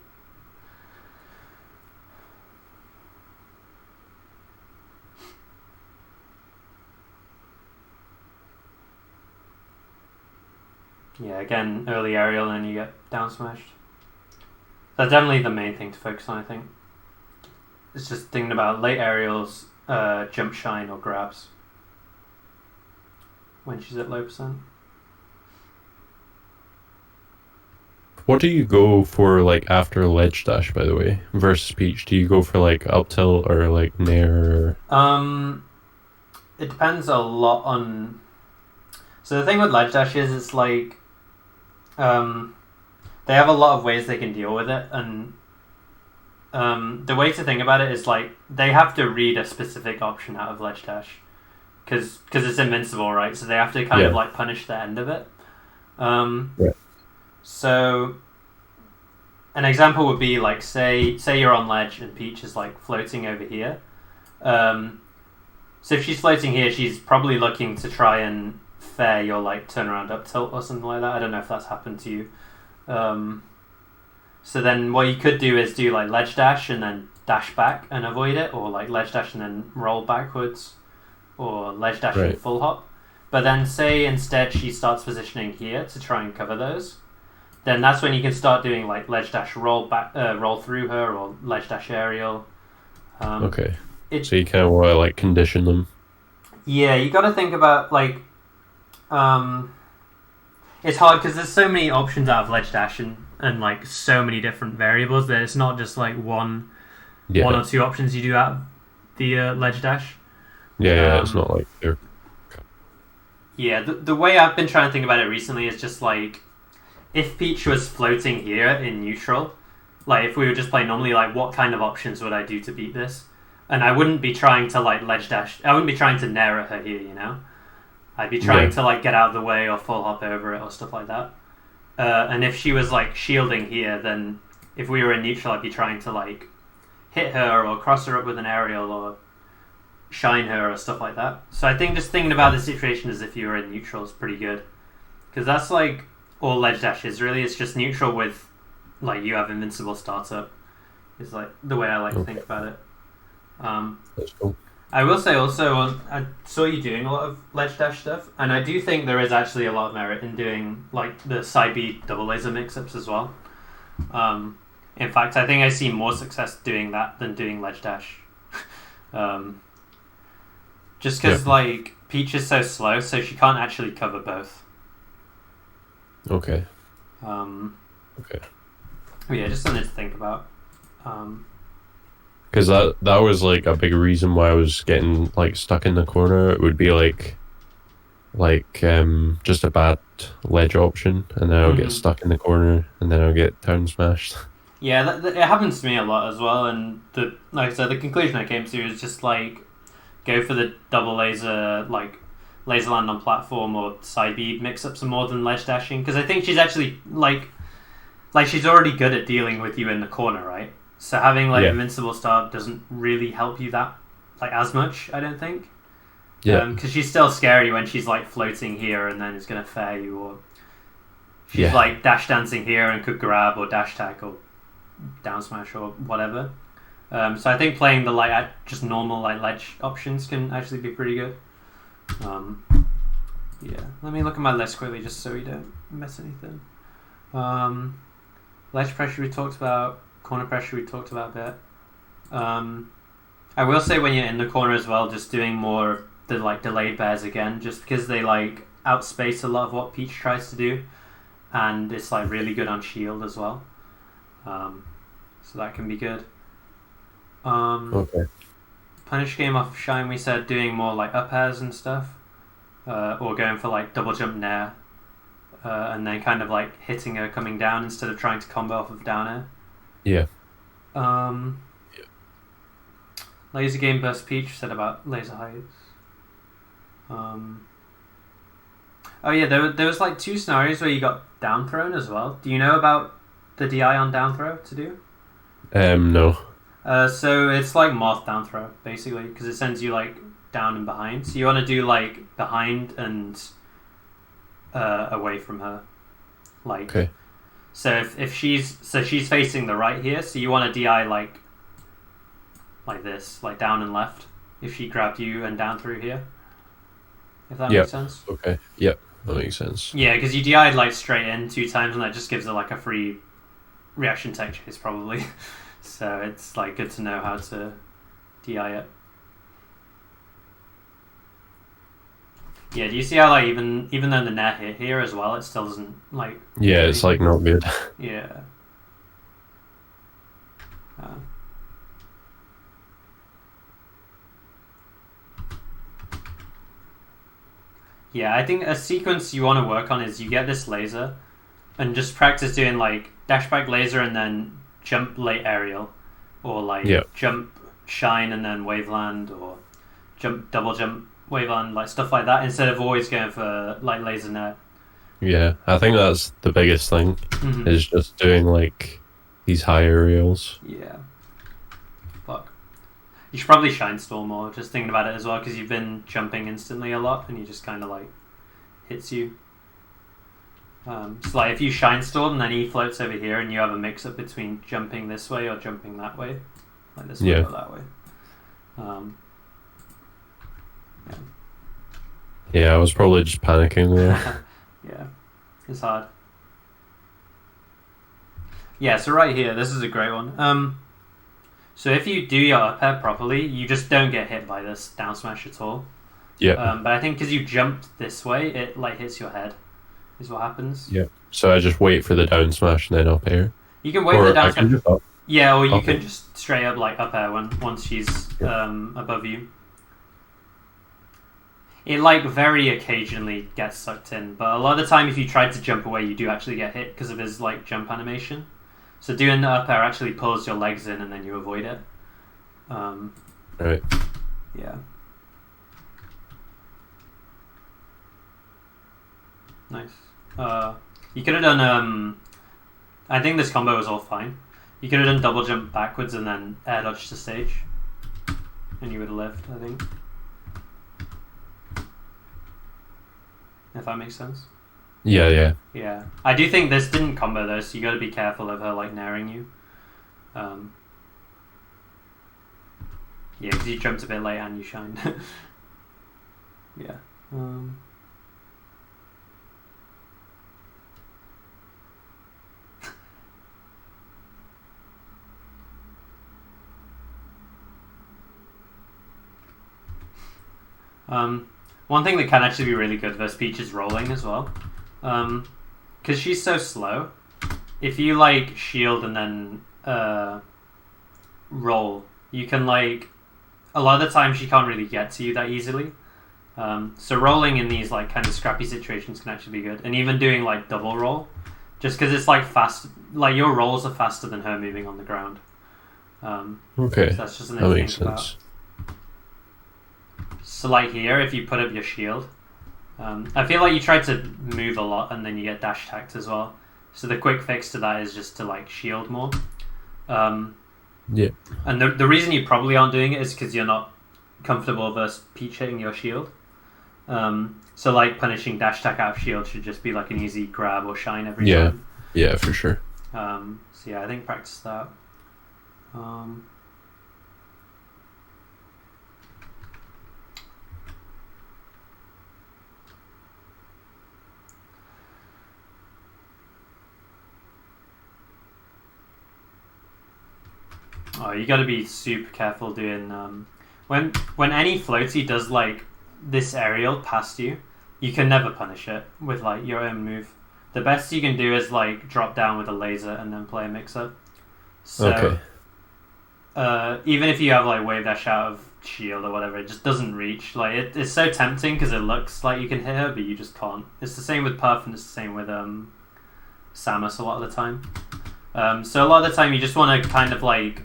Yeah, again, early aerial and you get down smashed. That's definitely the main thing to focus on, I think. It's just thinking about late aerials, jump shine or grabs when she's at low percent. What do you go for like after ledge dash, by the way, versus Peach? Do you go for like up tilt or like nair? It depends a lot on. So the thing with ledge dash is it's like, they have a lot of ways they can deal with it, and the way to think about it is like they have to read a specific option out of ledge dash, because it's invincible, right? So they have to kind of like punish the end of it. Right. So an example would be like say you're on ledge and Peach is like floating over here. So if she's floating here, she's probably looking to try and fair your like turnaround up tilt or something like that. I don't know if that's happened to you. So then what you could do is do like ledge dash and then dash back and avoid it, or like ledge dash and then roll backwards, or ledge dash and full hop. But then say instead she starts positioning here to try and cover those, then that's when you can start doing like ledge dash roll back, roll through her, or ledge dash aerial. Okay. So you kind of want to like condition them. Yeah, you got to think about like, it's hard because there's so many options out of ledge dash and like so many different variables that it's not just like one or two options you do out of the ledge dash. Yeah, it's not like they're. Yeah, the way I've been trying to think about it recently is just like, if Peach was floating here in neutral, like if we were just playing normally, like what kind of options would I do to beat this? And I wouldn't be trying to like ledge dash. I wouldn't be trying to nair at her here, you know. I'd be trying to like get out of the way or full hop over it or stuff like that. And if she was like shielding here, then if we were in neutral, I'd be trying to like hit her or cross her up with an aerial or shine her or stuff like that. So I think just thinking about the situation as if you were in neutral is pretty good, because that's like all ledge dash is really. It's just neutral with like you have invincible startup. Is like the way I like to think about it. That's cool. I will say also, I saw you doing a lot of ledge dash stuff, and I do think there is actually a lot of merit in doing like the side B double laser mix-ups as well. In fact, I think I see more success doing that than doing ledge dash. Just because like Peach is so slow, so she can't actually cover both. Okay. Okay. Yeah, just something to think about. Because that was like a big reason why I was getting like stuck in the corner. It would be like just a bad ledge option, and then I'll get stuck in the corner, and then I'll get turn smashed. Yeah, it happens to me a lot as well. And like I said, the conclusion I came to is just like go for the double laser, like laser land on platform or side B mix-ups more than ledge dashing, because I think she's actually like she's already good at dealing with you in the corner, right? So having like invincible start doesn't really help you that like as much, I don't think. Yeah. Because she's still scary when she's like floating here and then is gonna fair you, or she's like dash dancing here and could grab or dash tack or down smash or whatever. So I think playing the like just normal like ledge options can actually be pretty good. Yeah. Let me look at my list quickly just so we don't miss anything. Ledge pressure we talked about. Corner pressure we talked about a bit. I will say when you're in the corner as well, just doing more of the like delayed bears again, just because they like outspace a lot of what Peach tries to do, and it's like really good on shield as well. So that can be good. Okay. Punish game off shine, we said doing more like up airs and stuff. or going for like double jump nair, and then kind of like hitting her coming down instead of trying to combo off of down air. Yeah. Um, Laser game burst Peach said about laser heights. Oh yeah, there was like 2 scenarios where you got down thrown as well. Do you know about the DI on down throw to do? No. So it's like moth down throw basically because it sends you like down and behind. So you want to do like behind and away from her, like. Okay. So if she's facing the right here, so you want to DI like this, like down and left. If she grabbed you and down through here, if that Yep. makes sense. Okay. Yep. That makes sense. Yeah, because you DI'd like straight in 2 times, and that just gives her like a free reaction tech chase probably. So it's like good to know how to DI it. Yeah, do you see how like even though the net hit here as well, it still doesn't like. Yeah, it's like not good. Yeah. Yeah, I think a sequence you want to work on is you get this laser, and just practice doing like dash back laser and then jump late aerial, or like jump shine and then waveland, or jump double jump waveland, like stuff like that, instead of always going for like laser net. Yeah, I think that's the biggest thing, is just doing like these high aerials. Yeah. Fuck. You should probably shine storm more, just thinking about it as well, because you've been jumping instantly a lot, and he just kind of like hits you. So like if you shine storm, then he floats over here, and you have a mix up between jumping this way or jumping that way, like this way or that way. Yeah, I was probably just panicking there. Yeah, it's hard. Yeah, so right here, this is a great one. So if you do your up air properly, you just don't get hit by this down smash at all. Yeah. But I think because you jumped this way, it like hits your head, is what happens. Yeah. So I just wait for the down smash and then up air. You can wait for the down smash. Up. Yeah, or you can just straight up like up air once she's above you. It like very occasionally gets sucked in, but a lot of the time if you try to jump away, you do actually get hit because of his like jump animation. So doing the up air actually pulls your legs in and then you avoid it. Right. Yeah. Nice. You could have done. I think this combo was all fine. You could have done double jump backwards and then air dodge to stage, and you would have lived. I think. If that makes sense. Yeah. Yeah, I do think this didn't combo though, so you got to be careful of her like naring you. Yeah, because you jumped a bit late and you shined. Yeah. One thing that can actually be really good versus Peach is rolling as well. Because she's so slow, if you like shield and then roll, you can like a lot of the time she can't really get to you that easily. So rolling in these like kind of scrappy situations can actually be good, and even doing like double roll, just because it's like fast. Like your rolls are faster than her moving on the ground. Okay, so that's just something to think about. So like here, if you put up your shield, I feel like you try to move a lot and then you get dash attacked as well. So the quick fix to that is just to like shield more. Yeah. And the reason you probably aren't doing it is because you're not comfortable versus Peach hitting your shield. So like punishing dash attack out of shield should just be like an easy grab or shine every time. Yeah, for sure. So yeah, I think practice that. Oh, you got to be super careful doing when any floaty does like this aerial past you, you can never punish it with like your own move. The best you can do is like drop down with a laser and then play a mix up. So even if you have like wave dash out of shield or whatever. It just doesn't reach. Like it's so tempting because it looks like you can hit her, but you just can't. It's the same with Puff, and it's the same with Samus a lot of the time. So a lot of the time you just want to kind of like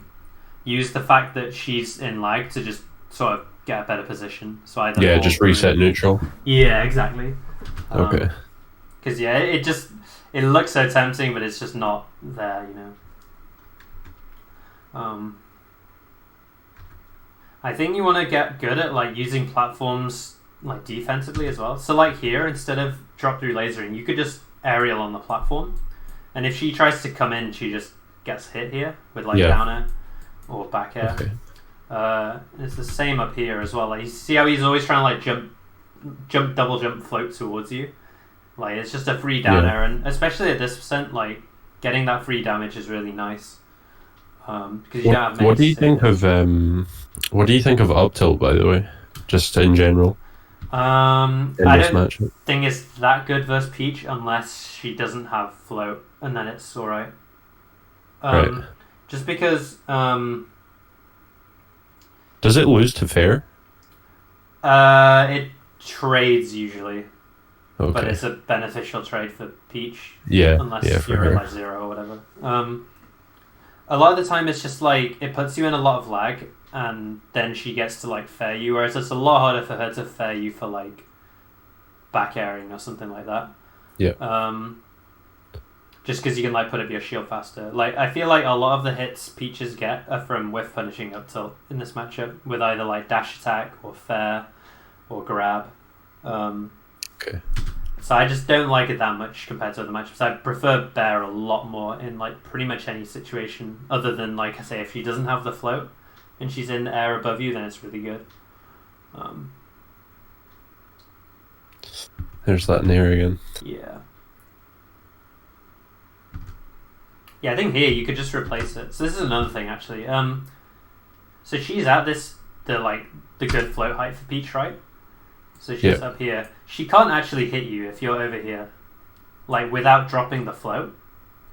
use the fact that she's in lag to just sort of get a better position. So either Yeah, just reset neutral. Yeah, exactly. Okay. Because it looks so tempting, but it's just not there, you know. I think you want to get good at like using platforms like defensively as well. So like here, instead of drop through lasering, you could just aerial on the platform, and if she tries to come in, she just gets hit here with like down air or back air. Okay. It's the same up here as well. Like you see how he's always trying to like jump, double jump, float towards you. Like it's just a free down air, and especially at this percent, like getting that free damage is really nice. Because you don't have many. What do you think of up tilt, by the way, just in general? I this don't matchup? think it's that good versus Peach unless she doesn't have float, and then it's alright. Right. Just because. Does it lose to fair? It trades usually. Okay. But it's a beneficial trade for Peach. Yeah. Unless for you're her. at like 0 or whatever. A lot of the time it's just like it puts you in a lot of lag, and then she gets to like fair you, whereas it's a lot harder for her to fair you for like back airing or something like that. Yeah. Just because you can like put up your shield faster. Like I feel like a lot of the hits Peaches get are from whiff punishing up tilt in this matchup with either like dash attack or fair or grab. Okay. So I just don't like it that much compared to other matchups. I prefer Bear a lot more in like pretty much any situation, other than like I say, if she doesn't have the float and she's in the air above you, then it's really good. There's that nair again. Yeah. Yeah, I think here you could just replace it. So this is another thing actually. So she's at the good float height for Peach, right? So she's up here. She can't actually hit you if you're over here, like without dropping the float,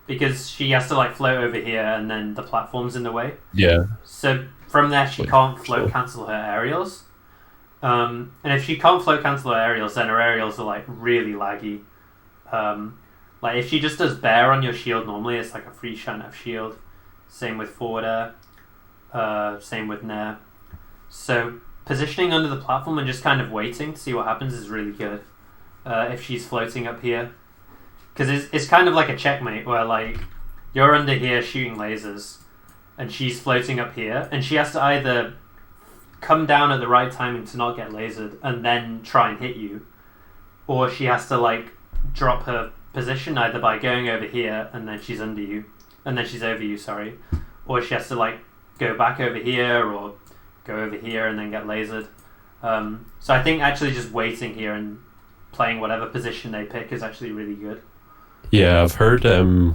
because she has to like float over here and then the platform's in the way. Yeah. So from there she can't float cancel her aerials. And if she can't float cancel her aerials, then her aerials are like really laggy. Like if she just does bear on your shield normally, it's like a free shine of shield. Same with forward air. Same with nair. So positioning under the platform and just kind of waiting to see what happens is really good. If she's floating up here, because it's kind of like a checkmate where like you're under here shooting lasers, and she's floating up here, and she has to either come down at the right timing to not get lasered and then try and hit you, or she has to like drop her position either by going over here and then she's under you, and then she's over you, sorry, or she has to like go back over here or go over here and then get lasered. So I think actually just waiting here and playing whatever position they pick is actually really good. Yeah, I've heard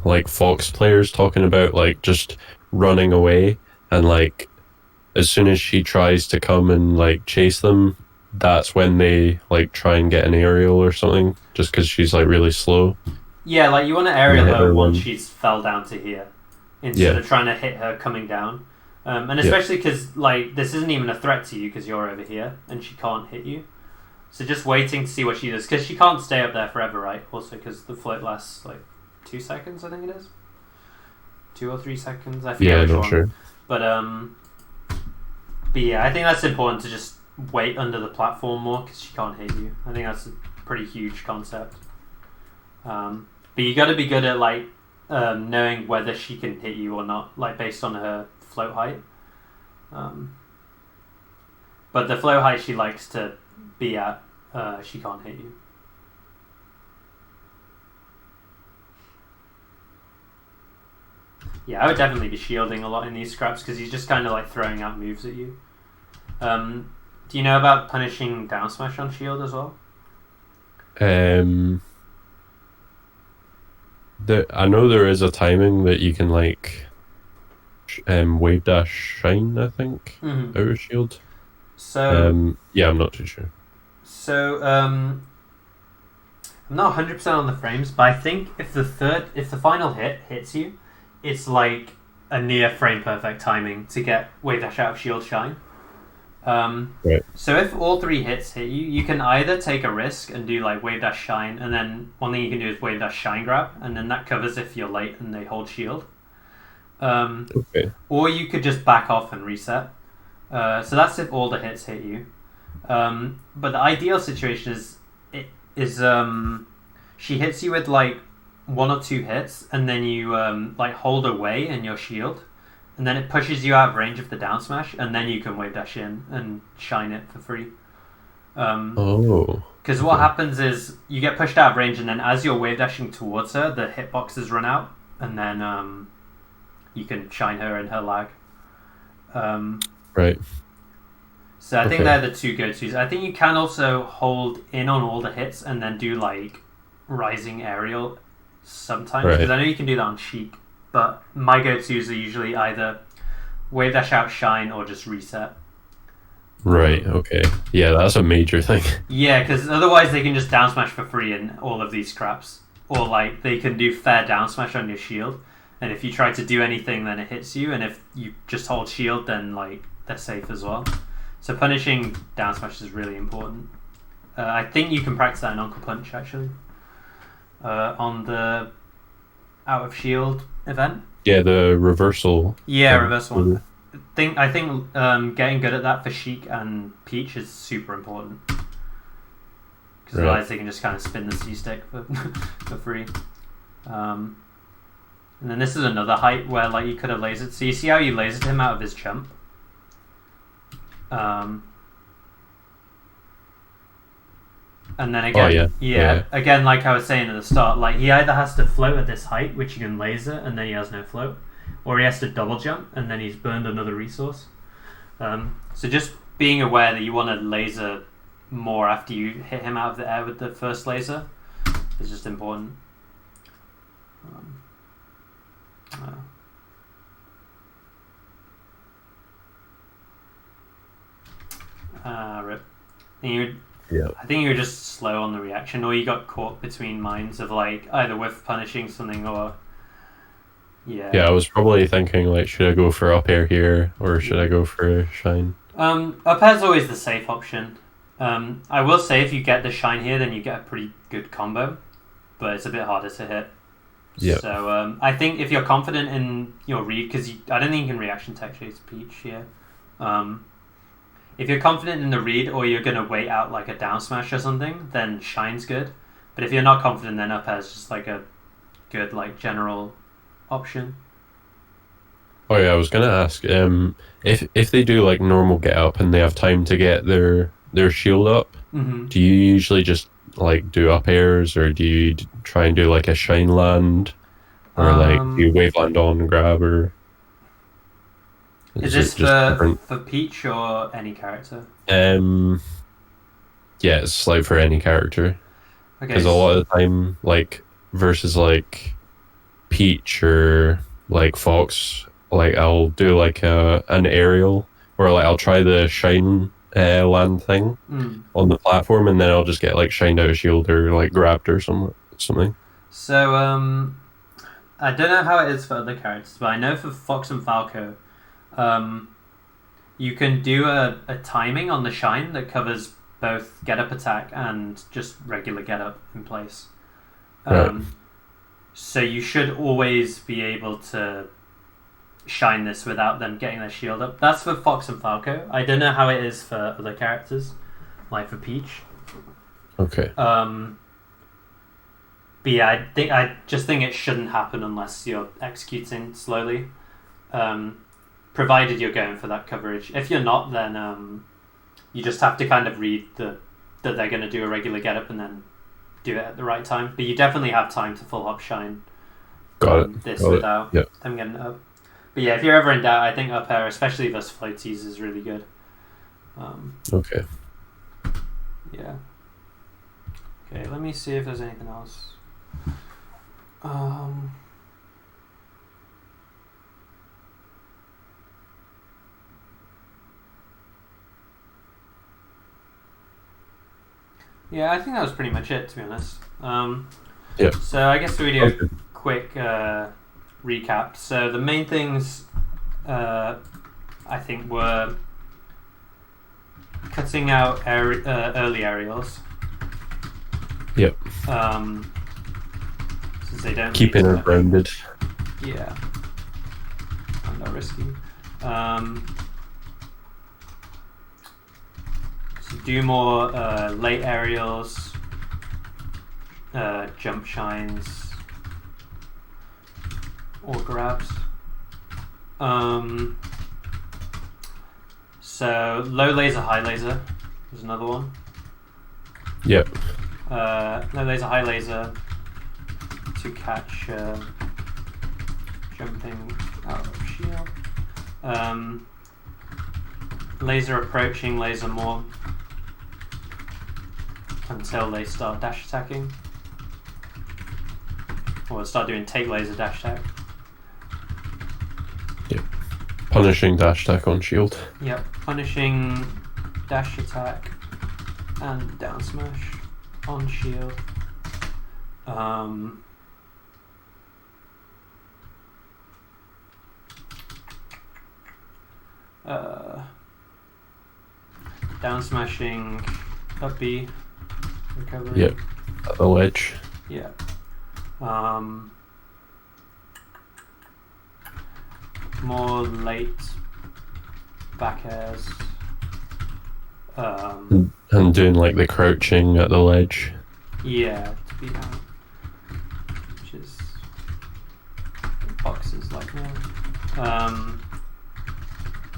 like Fox players talking about like just running away, and like as soon as she tries to come and like chase them, that's when they like try and get an aerial or something, just because she's like really slow. Yeah, like you want to aerial her once she's fell down to here, instead of trying to hit her coming down. And especially because like this isn't even a threat to you because you're over here and she can't hit you. So just waiting to see what she does, because she can't stay up there forever, right? Also because the float lasts like 2 seconds, I think it is. 2 or 3 seconds, I forget which one. Sure. But yeah, I think that's important to just wait under the platform more because she can't hit you. I think that's a pretty huge concept. But you got to be good at like knowing whether she can hit you or not, like based on her float height. But the float height she likes to be at, she can't hit you. Yeah, I would definitely be shielding a lot in these scraps because he's just kind of like throwing out moves at you. Do you know about punishing down smash on shield as well? I know there is a timing that you can like wave dash shine, I think, out of shield. So yeah, I'm not too sure. So I'm not 100% on the frames, but I think if the final hit hits you, it's like a near frame perfect timing to get wave dash out of shield shine. Right. So if all three hits hit you, you can either take a risk and do like wave dash shine, and then one thing you can do is wave dash shine grab, and then that covers if you're late and they hold shield. Okay. Or you could just back off and reset. So that's if all the hits hit you. But the ideal situation is she hits you with like one or two hits, and then you like hold away in your shield, and then it pushes you out of range of the down smash, and then you can wave dash in and shine it for free. Oh. Because what happens is you get pushed out of range, and then as you're wave dashing towards her, the hitboxes run out, and then you can shine her in her lag. Right. So I think Okay. they're the two go-tos. I think you can also hold in on all the hits and then do like rising aerial sometimes, Right. because I know you can do that on Sheik, but my go-tos are usually either wave dash out shine or just reset. Right. Okay. Yeah, that's a major thing. Yeah, because otherwise they can just down smash for free in all of these scraps, or like they can do fair down smash on your shield, and if you try to do anything, then it hits you, and if you just hold shield, then like they're safe as well. So punishing down smash is really important. I think you can practice that in Uncle Punch actually, on the out of shield event. Yeah, the reversal. Yeah, reverse one. I think getting good at that for Sheik and Peach is super important, because otherwise they can just kind of spin the C stick for free. And then this is another height where like you could have lasered. So you see how you lasered him out of his jump. And then again, again, like I was saying at the start, like he either has to float at this height, which you can laser, and then he has no float, or he has to double jump, and then he's burned another resource. So just being aware that you want to laser more after you hit him out of the air with the first laser is just important. Rip. I think you were just slow on the reaction, or you got caught between minds of like either with punishing something or Yeah, I was probably thinking like, should I go for up air here or should I go for shine? Up air's always the safe option. I will say if you get the shine here, then you get a pretty good combo, but it's a bit harder to hit. Yeah. So I think if you're confident in your read, because I don't think you can reaction tech chase Peach here. If you're confident in the read, or you're gonna wait out like a down smash or something, then shine's good. But if you're not confident, then up air's just like a good like general option. Oh yeah, I was gonna ask, if they do like normal get up and they have time to get their shield up, do you usually just like do up airs, or do you try and do like a shine land, or like do you wave land on and grab, or is this for Peach or any character? Yeah, it's like for any character. Because a lot of the time, like versus like Peach or like Fox, like I'll do like an aerial, or like I'll try the shine land thing on the platform, and then I'll just get like shined out of shield or like grabbed or something. So I don't know how it is for other characters, but I know for Fox and Falco, you can do a timing on the shine that covers both get up attack and just regular get up in place. Right. So you should always be able to shine this without them getting their shield up. That's for Fox and Falco. I don't know how it is for other characters, like for Peach. Okay. But yeah, I just think it shouldn't happen unless you're executing slowly. Provided you're going for that coverage. If you're not, then you just have to kind of read that they're going to do a regular get up and then do it at the right time. But you definitely have time to full hop shine. Without them getting it up. But yeah, if you're ever in doubt, I think up air, especially versus floaties, is really good. Okay. Yeah. Okay, let me see if there's anything else. Yeah, I think that was pretty much it, to be honest. Yeah. So I guess we do a quick recap. So the main things I think were cutting out early aerials. Yep. Since they don't Keeping lead her to much. grounded. Yeah. I'm not risky. So do more late aerials, jump shines, or grabs. So low laser, high laser is another one. Yep. Low laser, high laser to catch jumping out of shield. Laser approaching, laser more until they start dash attacking. Or start doing take laser dash attack. Yep. Punishing dash attack on shield. Yep, punishing dash attack and down smash on shield. Down smashing up B recovery. Yep. At the ledge. Yeah. More late back airs. And doing like the crouching at the ledge. Yeah, to beat out. Which is boxes like now.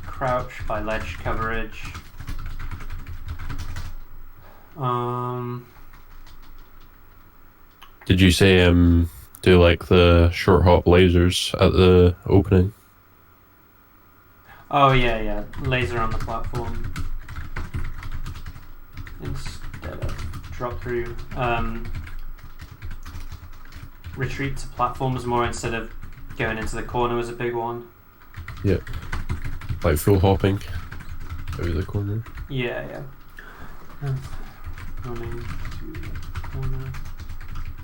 Crouch by ledge coverage. Did you say do like the short hop lasers at the opening? Oh yeah, laser on the platform instead of drop through. Retreat to platforms more instead of going into the corner was a big one. Yep. Like full hopping out of the corner. Yeah. Running to the corner.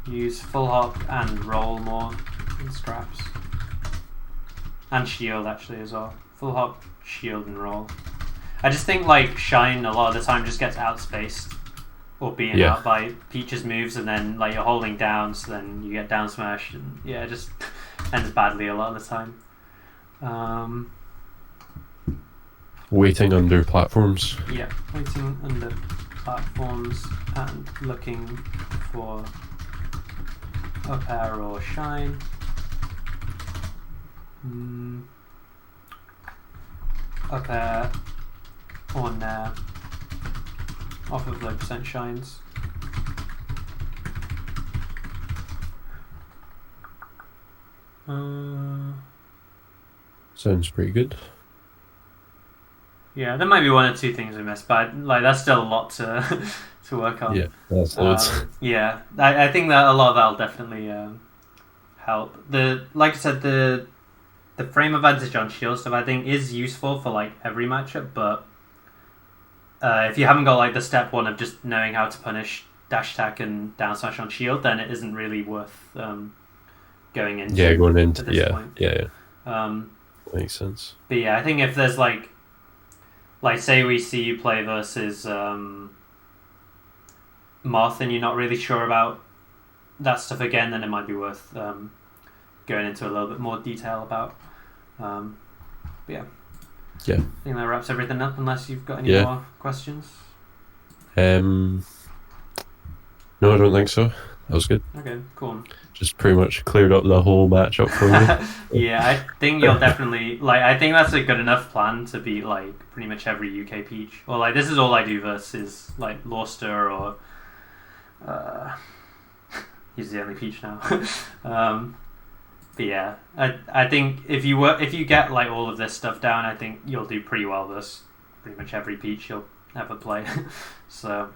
Use full hop and roll more in scraps. And shield actually as well. Full hop, shield and roll. I just think like Shine a lot of the time just gets outspaced or beaten out by Peach's moves, and then like you're holding down, so then you get down smash, and yeah, it just ends badly a lot of the time. Waiting under platforms. Yeah, waiting under platforms and looking for up air or shine. Up air or nair off of low percent shines. Sounds pretty good. Yeah, there might be one or two things we missed, but like that's still a lot to to work on. Yeah, that's loads. Yeah, I think that a lot of that'll definitely help. Like I said, the frame advantage on shield stuff I think is useful for like every matchup, but if you haven't got like the step one of just knowing how to punish dash attack and down smash on shield, then it isn't really worth going into. Yeah, going into at this point. Yeah. Makes sense. But yeah, I think if there's like say we see you play versus Moth and you're not really sure about that stuff again, then it might be worth going into a little bit more detail about. But yeah. Yeah. I think that wraps everything up unless you've got any more questions. No, I don't think so. That was good. Okay, cool. Just pretty much cleared up the whole matchup for you. Yeah, I think you'll definitely I think that's a good enough plan to beat like pretty much every UK Peach. Or like this is all I do versus like Lauster or he's the only Peach now. But yeah, I think if you get like all of this stuff down, I think you'll do pretty well versus pretty much every Peach you'll ever play. So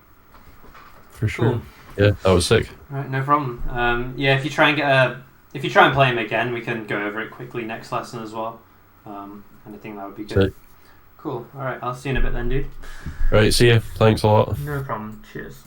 for sure. Cool. Yeah, that was sick. Right, no problem. Yeah, if you try and play him again, we can go over it quickly next lesson as well. And I think that would be good. Sick. Cool. All right, I'll see you in a bit then, dude. Right, see ya. Thanks a lot. No problem. Cheers.